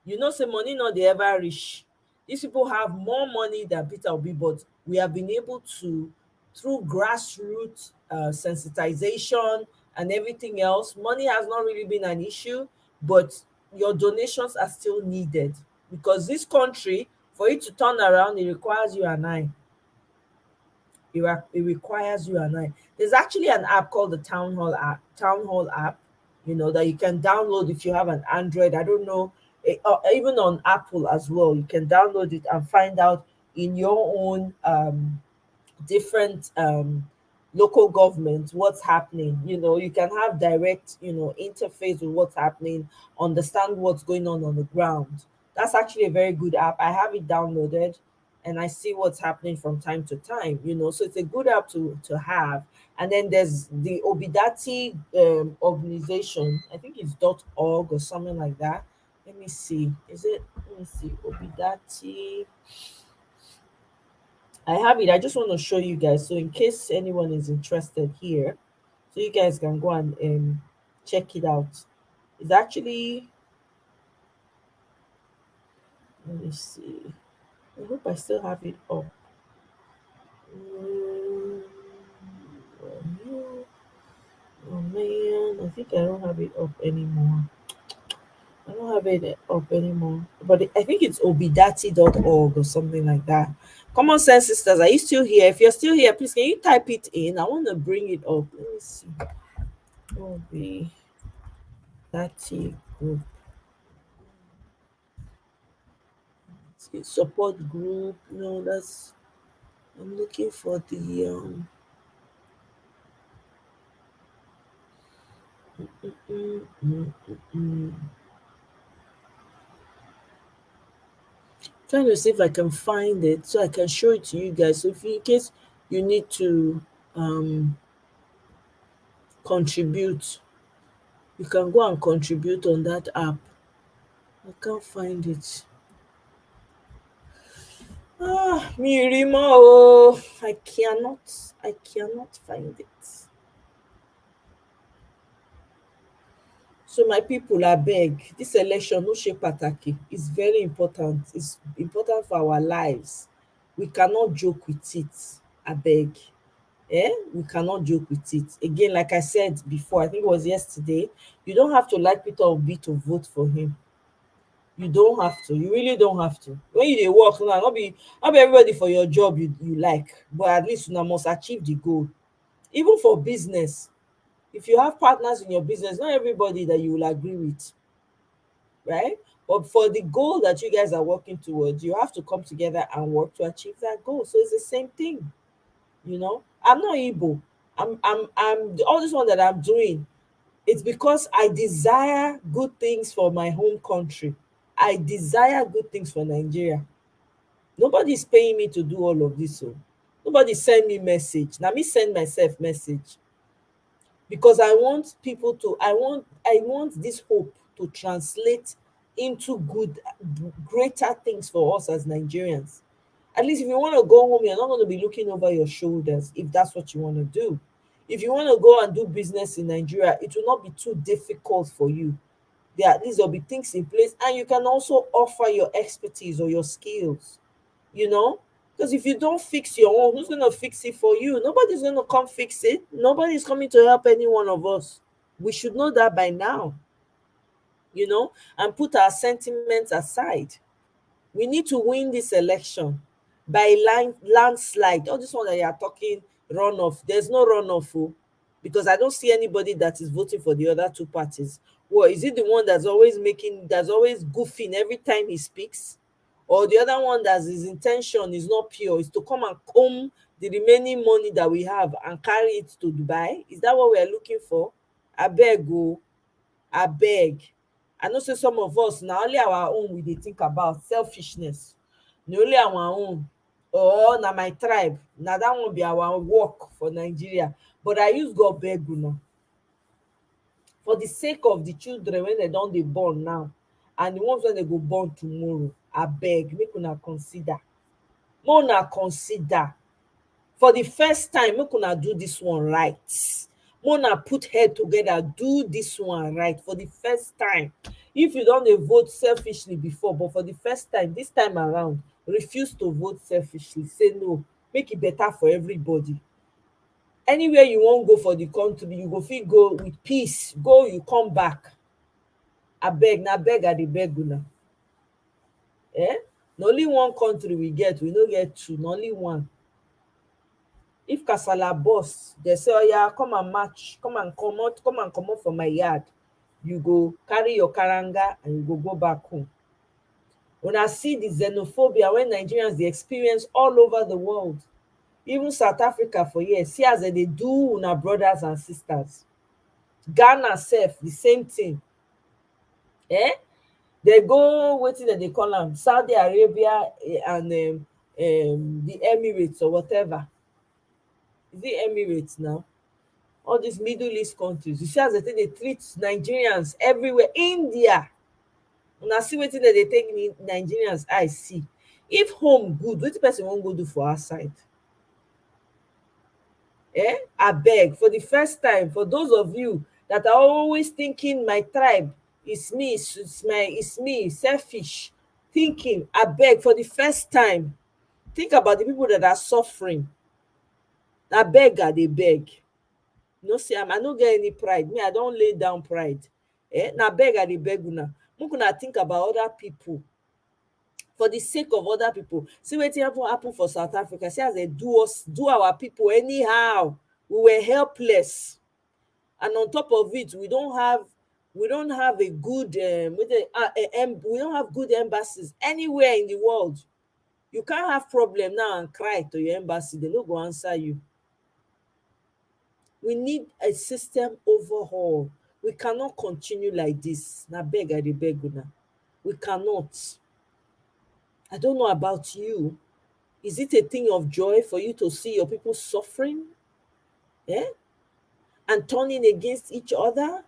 say money not dey ever reach. These people have more money than Peter Obi, but we have been able to, through grassroots sensitization and everything else, money has not really been an issue, but your donations are still needed, because this country, for it to turn around, it requires you and I. It requires you and I. There's actually an app called the Town Hall app. That you can download if you have an Android. I don't know, even on Apple as well. You can download it and find out in your own different local government what's happening. You can have direct interface with what's happening, understand what's going on the ground. That's actually a very good app. I have it downloaded, and I see what's happening from time to time. So it's a good app to have. And then there's the Obidati organization. I think it's .org or something like that. Let me see. Let me see. Obidati. I have it. I just want to show you guys. So in case anyone is interested here, so you guys can go and check it out. It's actually, let me see. I hope I still have it up. Mm, oh man, I think I don't have it up anymore. I don't have it up anymore. But I think it's obidati.org or something like that. Common Sense Sisters, are you still here? If you're still here, please can you type it in? I want to bring it up. Let me see. Obidati group. Support group. No, that's, I'm looking for the mm, mm, mm. Trying to see if I can find it so I can show it to you guys. So if in case you need to contribute, you can go and contribute on that app. I can't find it. Mirima, oh, I cannot find it. So my people, I beg, this election no ṣe pàtàkì. It's very important. It's important for our lives. We cannot joke with it. I beg. We cannot joke with it. Again, like I said before, I think it was yesterday, you don't have to like Peter Obi to vote for him. You don't have to. You really don't have to. When you dey work now, not be everybody for your job you like, but at least una must achieve the goal. Even for business, if you have partners in your business, not everybody that you will agree with, right? But for the goal that you guys are working towards, you have to come together and work to achieve that goal. So it's the same thing. I'm not Igbo. I'm all this one that I'm doing. It's because I desire good things for my home country. I desire good things for Nigeria. Nobody's paying me to do all of this. So nobody send me message. Now me send myself message because I want people to. I want this hope to translate into good, greater things for us as Nigerians. At least if you want to go home, you're not going to be looking over your shoulders if that's what you want to do. If you want to go and do business in Nigeria, it will not be too difficult for you. At least there'll be things in place, and you can also offer your expertise or your skills, you know? Because if you don't fix your own, who's going to fix it for you? Nobody's going to come fix it. Nobody's coming to help any one of us. We should know that by now, and put our sentiments aside. We need to win this election by landslide. All this one that you are talking runoff, there's no runoff, because I don't see anybody that is voting for the other two parties. Well, is it the one that's always goofing every time he speaks? Or the other one that his intention is not pure, is to come and comb the remaining money that we have and carry it to Dubai? Is that what we are looking for? I beg, abeg. I know say some of us na only our own we dey think about, selfishness. Na only our own, or na my tribe, na that one be our work for Nigeria. But I use God beg una, for the sake of the children wey dem don dey born now and the ones wey dem go born tomorrow, abeg make una consider. Make una consider. For the first time, make una do this one right. Make una put head together, do this one right for the first time. If you don dey vote selfishly before, but for the first time, this time around, refuse to vote selfishly. Say no, make it better for everybody. Anywhere you wan go for the country, you go fit go with peace. Go, you come back. Abeg, na beg I dey beg una. Na only one country we get, we no get two, na only one. If kasala burst, dey say oya come and march, come and comot for my yard, you go carry your karanga and you go back home. Una see the xenophobia wey Nigerians dey experience all over the world, even South Africa for here. See as dem dey do una brothers and sisters. Ghana sef the same thing. Dey go wetin dem dey call am, Saudi Arabia, and the Emirates or whatever. Is it Emirates now? All these Middle East countries, you see as dem take dey treat Nigerians everywhere. India, una see wetin dem dey take Nigerians eye see. If home good, wetin person wan go do for outside? Abeg, for the first time, for those of you that are always thinking my tribe is me, it's me, selfish thinking, abeg, for the first time, think about the people that are suffering. Abeg, I dey beg. No say I no get any pride. Me, I don lay down pride. Na beg I dey beg una. Make una think about other people. For the sake of other people. See wetin happen for South Africa. See as they do our people anyhow. We were helpless. And on top of it, we don't have a good we don't have good embassies anywhere in the world. You can't have problem now and cry to your embassy. They no go answer you. We need a system overhaul. We cannot continue like this. Na beg I dey beg una. We cannot. I don't know about you. Is it a thing of joy for you to see your people suffering? And turning against each other?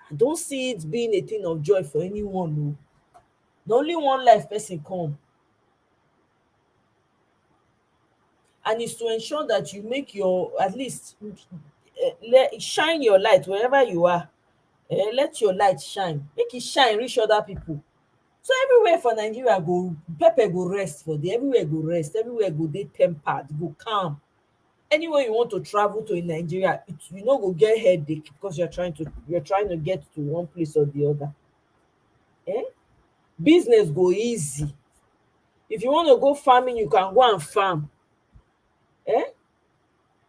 I don't see it being a thing of joy for anyone. No. Na only one life person come. And it's to ensure that you make your, at least, shine your light wherever you are. Let your light shine. Make it shine reach other people. So everywhere for Nigeria go, pepper go rest for there. Everywhere go rest. Everywhere go dey tempered, go calm. Anywhere you want to travel to in Nigeria, you no go get headache because you're trying to get to one place or the other. Business go easy. If you want to go farming, you can go and farm.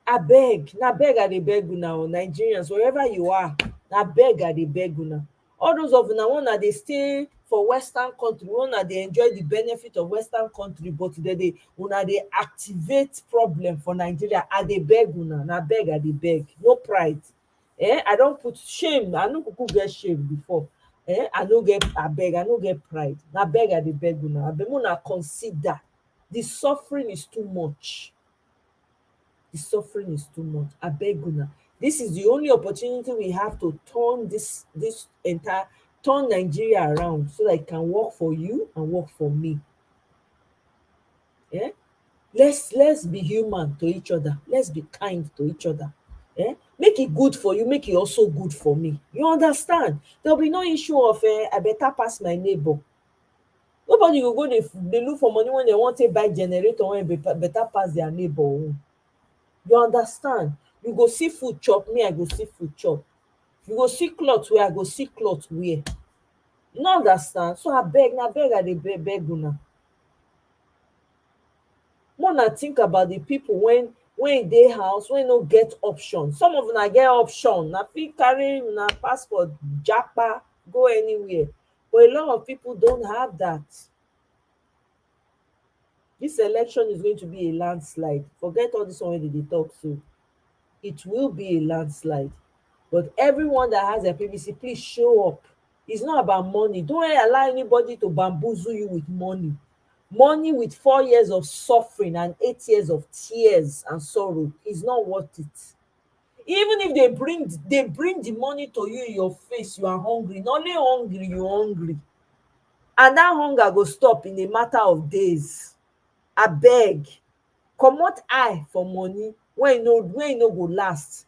Abeg, na beg I dey beg una o, Nigerians, wherever you are, na beg I dey beg una. All those of una wey una dey stay for western country, wey una dey enjoy the benefit of western country, but una dey activate problem for Nigeria, I dey beg una, na beg I dey beg, no pride. I don put shame, I no kuku get shame before. I no get abeg, I no get pride. Na beg I dey beg una, abeg make una consider. The suffering is too much. The suffering is too much. Abeg una. This is the only opportunity we have to turn turn Nigeria around so that it can work for you and work for me. Let's be human to each other. Let's be kind to each other. Make it good for you, make it also good for me. You understand? There will be no issue of I better pass my neighbor. Nobody go dey look for money when they want to buy generator when better pass their neighbor own. You understand? You go see food chop, me I go see food chop. You go see cloth wear, I go see cloth wear. You no understand? So abeg, na beg I dey beg una. Make una think about the people when dey house, wey no get option. Some of una get option, na fit carry una passport japa go anywhere, but a lot of people don't have that. This election is going to be a landslide. Forget all this one wey dey talk so. It will be a landslide. But everyone that has a PVC, please show up. It's not about money. Don't allow anybody to bamboozle you with money. Money with 4 years of suffering and 8 years of tears and sorrow is not worth it. Even if they bring the money to you in your face, you are hungry. Not only hungry, you're hungry. And that hunger go stop in a matter of days. Abeg, comot eye for money wey e no go last.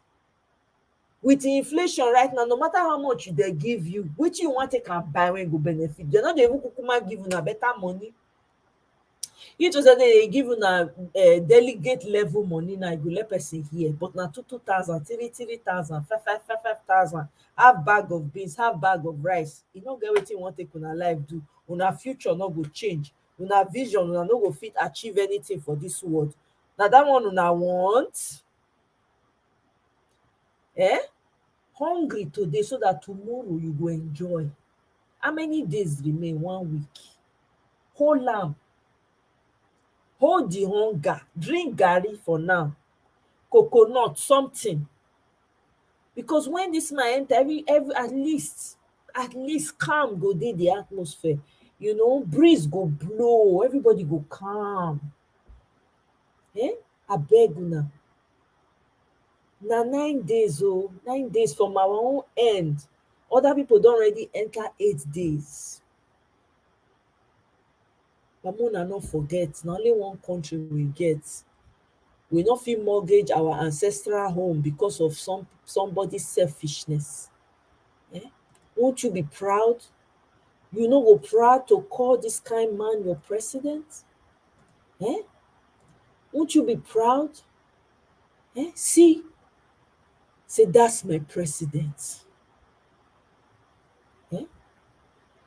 With inflation right now, no matter how much they give you, wetin you wan take am buy wey go benefit? Dem no dey even kukuma give una better money. You to say they give una delegate level money now, you go let person hear, but na 2,000, 3,000, 5,000, half bag of beans, half bag of rice. E no get wetin you wan take una life do. Una future no go change. Una vision, una no go fit achieve anything for this world. Na that one una want. Hungry today so that tomorrow you go enjoy. How many days remain? 1 week. Hold am. Hold the hunger. Drink garri for now. Coconut, something. Because when this man enter, every at least calm go dey the atmosphere. You know, breeze go blow, everybody go calm. Abeg una. Na 9 days, 9 days from our own end. Other people don already enter 8 days. but make una no forget na only one country we get. We no fit mortgage our ancestral home because of somebody selfishness. Eh? Won't you be proud? You no go proud to call this kind man your president? Eh? Won't you be proud? Eh? See, say that's my president. Eh?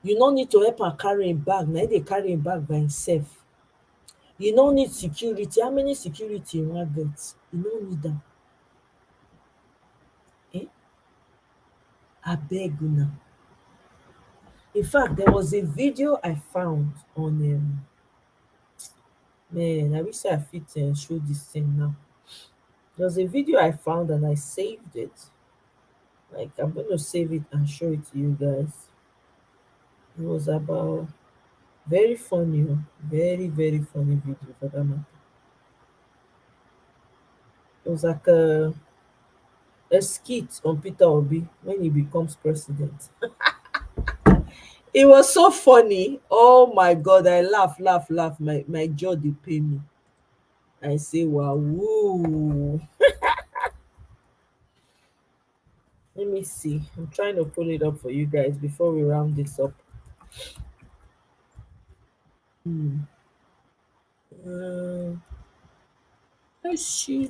You no need to help am carry im bag, na him dey carry im bag by himself. You no need security. How many security you wan get? You no need am. Eh? Abeg una. In fact, there was a video I found on man, I wish say I fit show this thing now. There was a video I found and I saved it. Like I'm gonna save it and show it to you guys. It was about very funny, very very funny video for that matter. It was like a skit on Peter Obi when he becomes president. It was so funny. Oh my god, I laugh. My jaw dey pain me. I say wow. Woo. Let me see. I'm trying to pull it up for you guys before we round this up. Uh, let's see.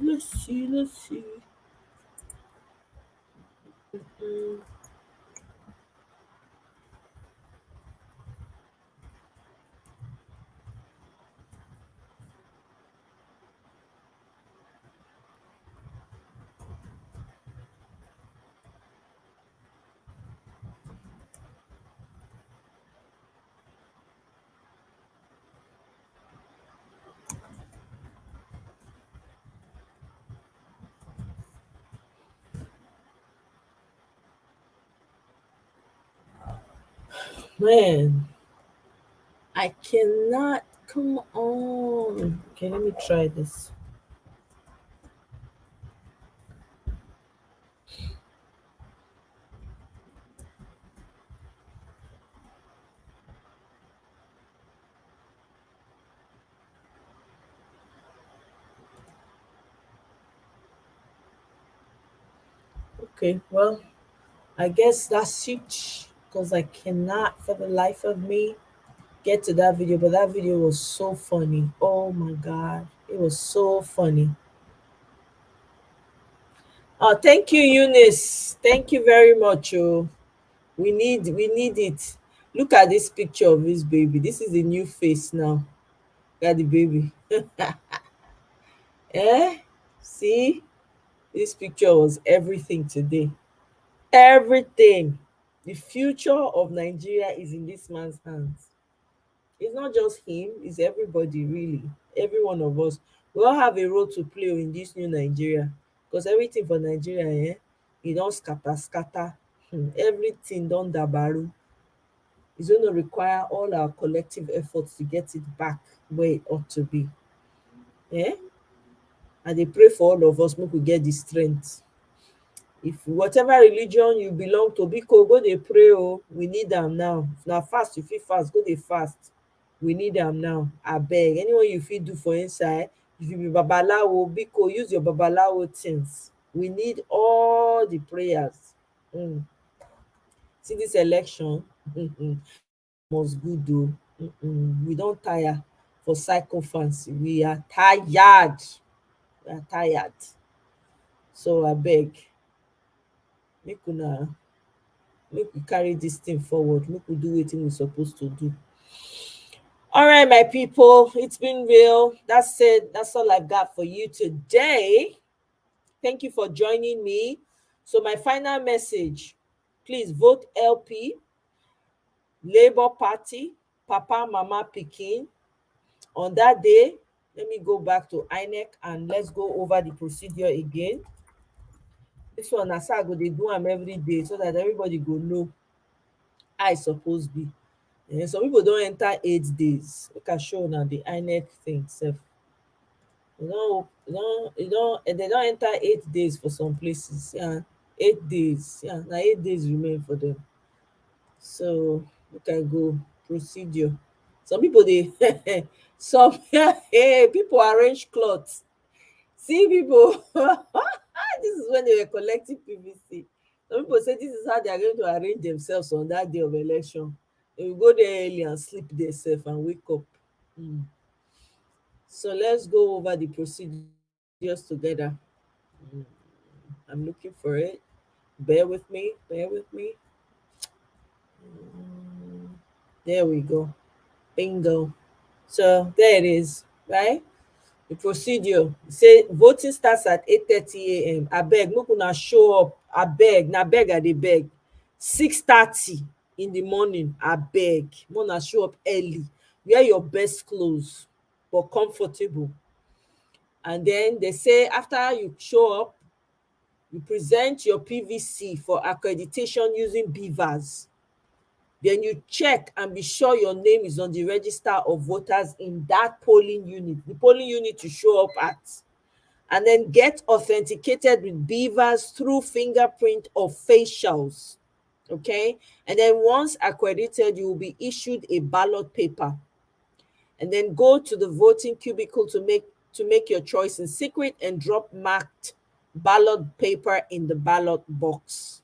Mm, man, I cannot. Come on. Okay, let me try this. Okay, well, I guess that's it because I cannot for the life of me get to that video, but that video was so funny. Oh my god, it was so funny. Oh, thank you, Eunice. Thank you very much. Oh, we need it. Look at this picture of this baby. This is the new face now. Got the baby. Eh? See, this picture was everything today. Everything. The future of Nigeria is in this man's hands. It's not just him, it's everybody really. Every one of us. We all have a role to play in this new Nigeria. Because everything for Nigeria, it don't scatter. Everything don't dabaru. It's going to require all our collective efforts to get it back where it ought to be. Eh? And they pray for all of us, make we get the strength. If whatever religion you belong to, biko go dey pray. Oh, we need them now. If na fast, you fit fast, go dey fast. We need them now. Abeg, anyone you fit do for inside. If you be babalawo, biko use your babalawo things. We need all the prayers. See this election, was good though. We don't tire for psychophants. We are tired. We are tired. So abeg, make una make we carry this thing forward, make we do wetin we suppose to do. All right, my people, it's been real. That's it. That's all I've got for you today. Thank you for joining me. So my final message, please vote LP, Labour Party, Papa, Mama, Pikin. On that day, let me go back to INEC and let's go over the procedure again. This one, na so I go dey do am every day so that everybody go know how e suppose be. Some people don enter 8 days. Make I show una the INEC thing sef. They don enter 8 days for some places. Yeah, 8 days. Yeah, na 8 days remain for them. So make I go procedure. Some people they some hey, people arrange clothes. See people this is when they were collecting PVC. Some people say this is how they are going to arrange themselves on that day of election. They will go there early and sleep themselves and wake up. Mm. So let's go over the procedures together. Mm. I'm looking for it. Bear with me. Bear with me. Mm. There we go. Bingo. So there it is, right? The procedure say voting starts at 8:30 a.m. Abeg make una show up, abeg na beg I dey beg. 6:30 in the morning, abeg make una show up early, wear your best clothes but comfortable. And then they say after you show up, you present your PVC for accreditation using BVAS. Then you check and be sure your name is on the register of voters in that polling unit, the polling unit you show up at, and then get authenticated with BVAS through fingerprint or facials. Okay. And then once accredited, you will be issued a ballot paper. And then go to the voting cubicle to make your choice in secret and drop marked ballot paper in the ballot box.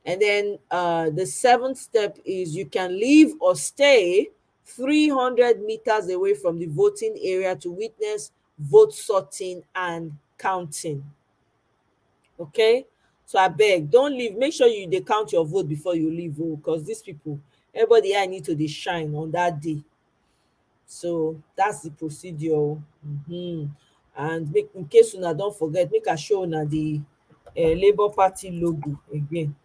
And then the seventh step is you can leave or stay 300 meters away from the voting area to witness vote sorting and counting. Okay? So I beg, don't leave. Make sure you dey count your vote before you leave, because these people, everybody I need to dey shine on that day. So that's the procedure. And make, in case una don't forget, make I show una the Labour Party logo again.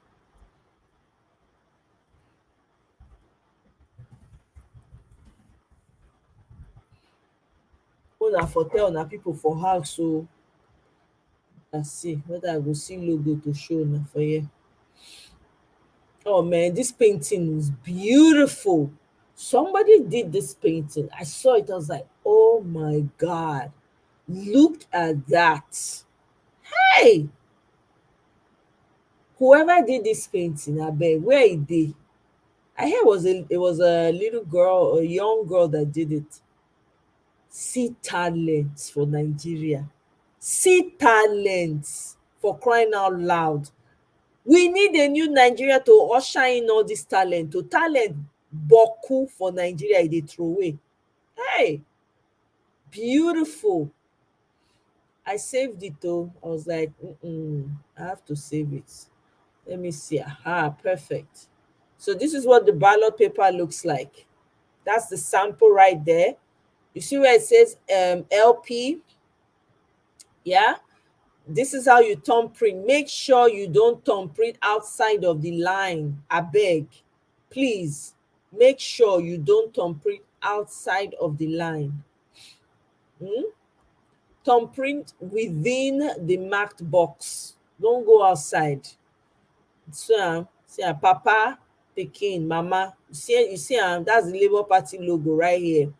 Una for tell una people for house, so let's see whether I go see logo to show una for here. Oh man, this painting is beautiful. Somebody did this painting. I saw it, I was like, oh my god, look at that. Hey, whoever did this painting, I beg, where e dey? I hear it was a little girl, a young girl that did it. See talents for Nigeria. See talents, for crying out loud. We need a new Nigeria to usher in all this talent. To talent boku for Nigeria e dey throw away. Hey, beautiful. I saved it though. I was like, I have to save it. Let me see. Aha, perfect. So this is what the ballot paper looks like. That's the sample right there. You see where it says LP? Yeah. This is how you thumb print. Make sure you don't thumb print outside of the line. I beg. Please make sure you don't thumb print outside of the line. Thumb print within the marked box. Don't go outside. So see papa, pikin, mama. You see that's the Labour Party logo right here.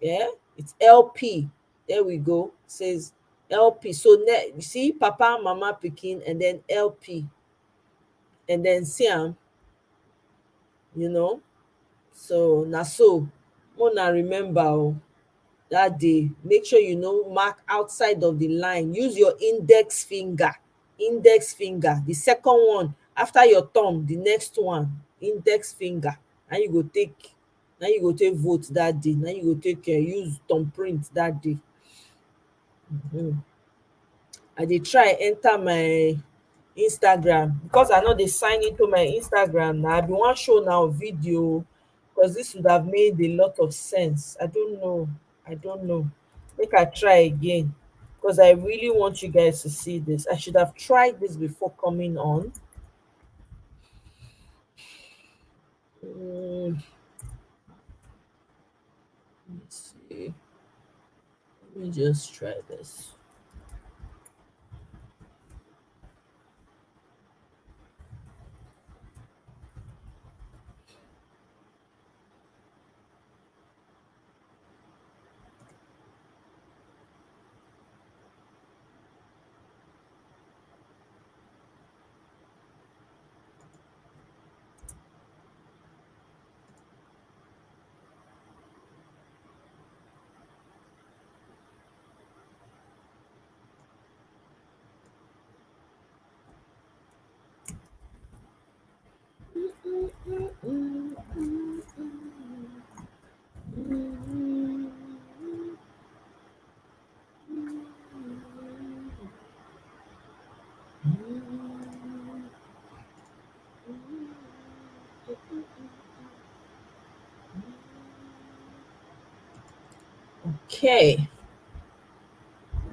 Yeah, it's LP. There we go. It says LP. So you see papa, mama, pikin, and then LP. And then see you know. So na so una remember that day. Make sure you know mark outside of the line. Use your index finger. Index finger. The second one after your thumb, the next one, index finger. And you go take vote that day. Now you go take use thumb print that day. I dey try enter my Instagram because I know they sign into my Instagram now. I be wan show now video because this would have made a lot of sense. I don't know. Make I try again because I really want you guys to see this. I should have tried this before coming on. Let's see. Let me just try this. Okay.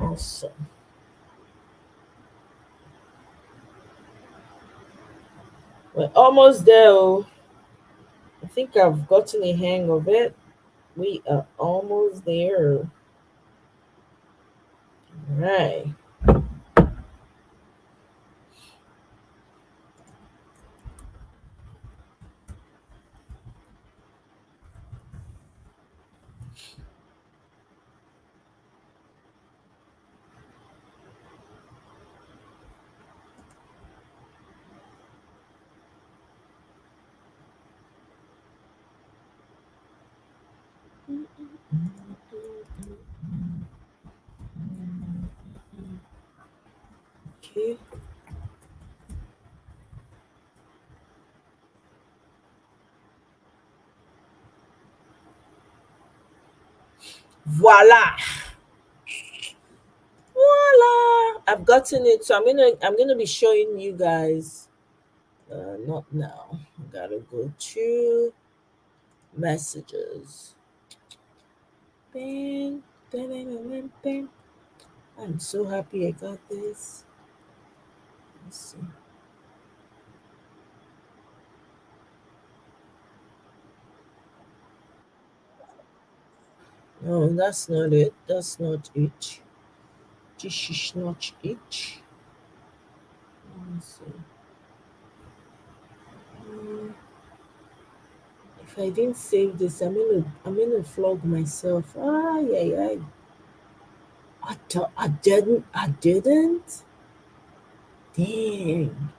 Awesome. We're almost there. Oh. I think I've gotten a hang of it. We are almost there. Right. Okay. Voila. Voila. I've gotten it. So I'm gonna be showing you guys. Not now. I gotta go to messages. Bing, bing, bing, bing, bing, bing. I'm so happy I got this. Let's see. No, that's not it. That's not it. This is not it. Let me see. Mm, if I didn't save this, I'm gonna flog myself. Ah, yeah, yeah. I didn't. Dang.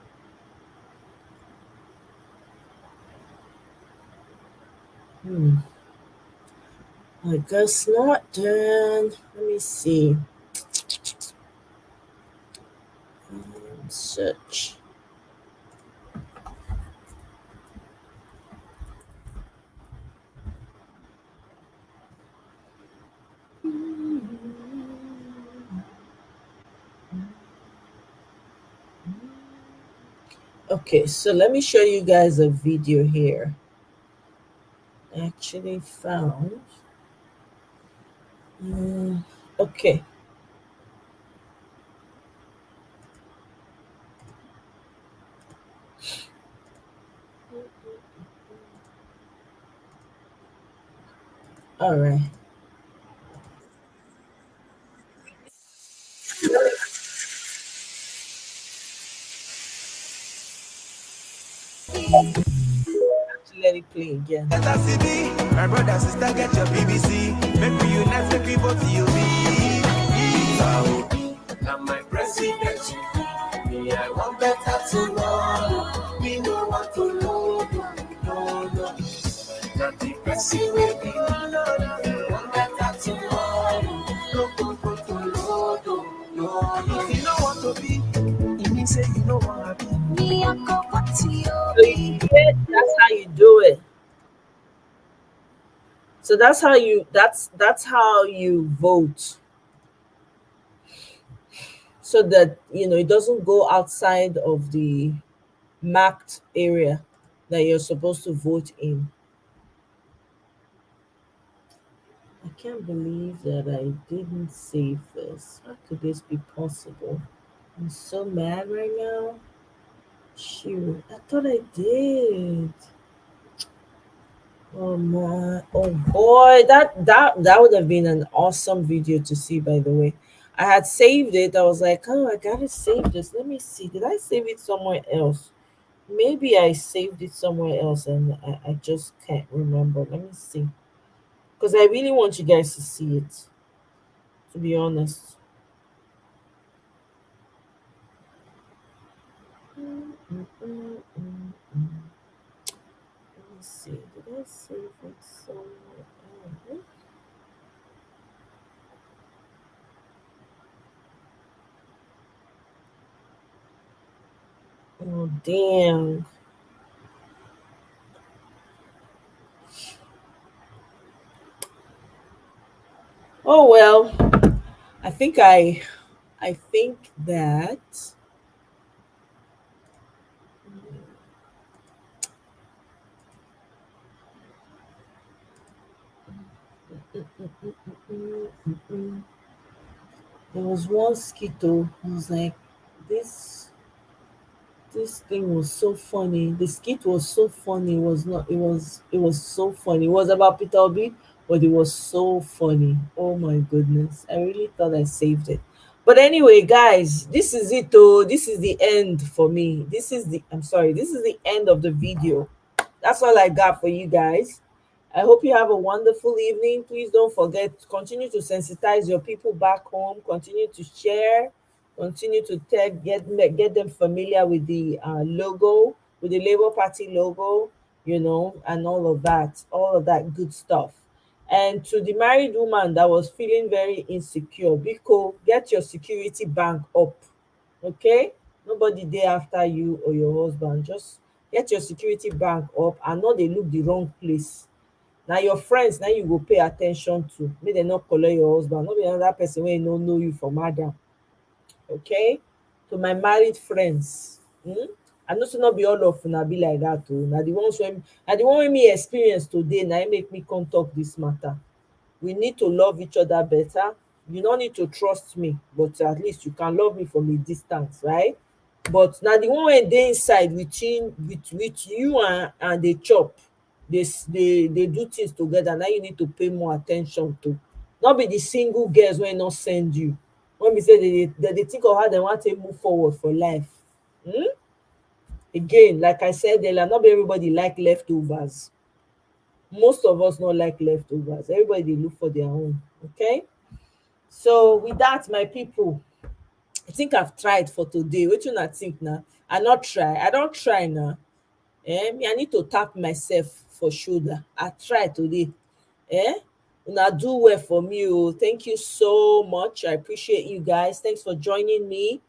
Hmm. I guess not then. Let me see. Search. Okay, so let me show you guys a video here. I actually found. Okay. All right. Let it play again. My brother, sister, get your BBC. Make we unite, make we vote UB. Now my president, me I want better tomorrow. Me no want to know, no. Not the president will be me want better tomorrow. No go to no. If you don't want to be, it means say you don't want to be. Me I go back to you. So you get that's how you do it. So that's how you vote. So that it doesn't go outside of the marked area that you're supposed to vote in. I can't believe that I didn't save this. How could this be possible? I'm so mad right now. Shoot, I thought I did. Oh my, oh boy, that would have been an awesome video to see. By the way, I had saved it. I was like, oh, I gotta save this. Let me see. Did I save it somewhere else? Maybe I saved it somewhere else, and I just can't remember. Let me see, because I really want you guys to see it. To be honest. Let me see. Did I save it somewhere else? Oh damn. Oh well. I think that Mm. There was one skito. I was like, this this thing was so funny. The skit was so funny. It was not. It was so funny. It was about Peter Obi, but it was so funny. Oh my goodness! I really thought I saved it. But anyway, guys, this is it. Oh, this is the end for me. This is the. I'm sorry. This is the end of the video. That's all I got for you guys. I hope you have a wonderful evening. Please don't forget, continue to sensitize your people back home, continue to share, continue to get them familiar with the logo, with the Labour Party logo, and all of that good stuff. And to the married woman that was feeling very insecure, Biko, get your security bank up. Okay? Nobody there after you or your husband. Just get your security bank up and not they look the wrong place. Now your friends, now you go pay attention to. Make dem not collect your husband. Not be another person wey no know you from Adam. Okay? To my married friends. I know say no be all of una be like that o. Na the one wey me experience today na im make me come talk this matter. We need to love each other better. You no need to trust me, but at least you can love me from a distance, right? But na the one wey dey inside with you and dey chop, dey do things together, na you need to pay more attention to. No be the single girls wey no send you, when be say dem dey think of how dem wan take move forward for life. Again, like I said earlier, no be everybody like leftovers. Most of us no like leftovers. Everybody dey look for their own. Okay? So with that, my people, I think I've tried for today. Wetin una think na? I not try. I don try now. Me, I need to tap myself for shoulder. I try today. Una do well for me. Oh, thank you so much. I appreciate you guys. Thanks for joining me.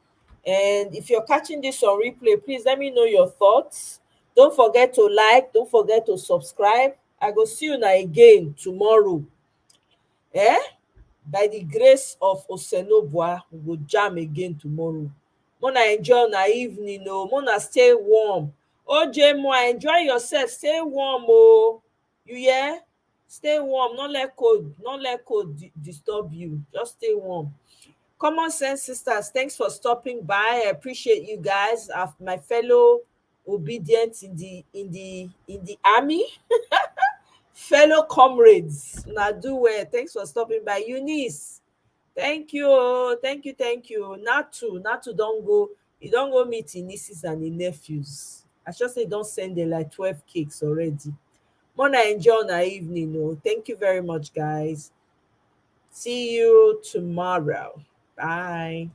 And if you're catching this on replay, please let me know your thoughts. Don't forget to like. Don't forget to subscribe. I go see you now again tomorrow. Eh? By the grace of Osenobua, we go jam again tomorrow. Mona enjoy na evening o. Mona stay warm. Ojemo, enjoy yourself. Stay warm o. You hear? Stay warm. Not let cold disturb you. Just stay warm. Common Sense Sisters, thanks for stopping by. I appreciate you guys. My fellow obedient in the army. Fellow comrades, na do well. Thanks for stopping by. Eunice, thank you. Thank you. Natu don't go. You don't go meet im nieces and im nephews. I just say don't send them like 12 cakes already. Mona enjoy na evening. Oh, thank you very much, guys. See you tomorrow. Bye.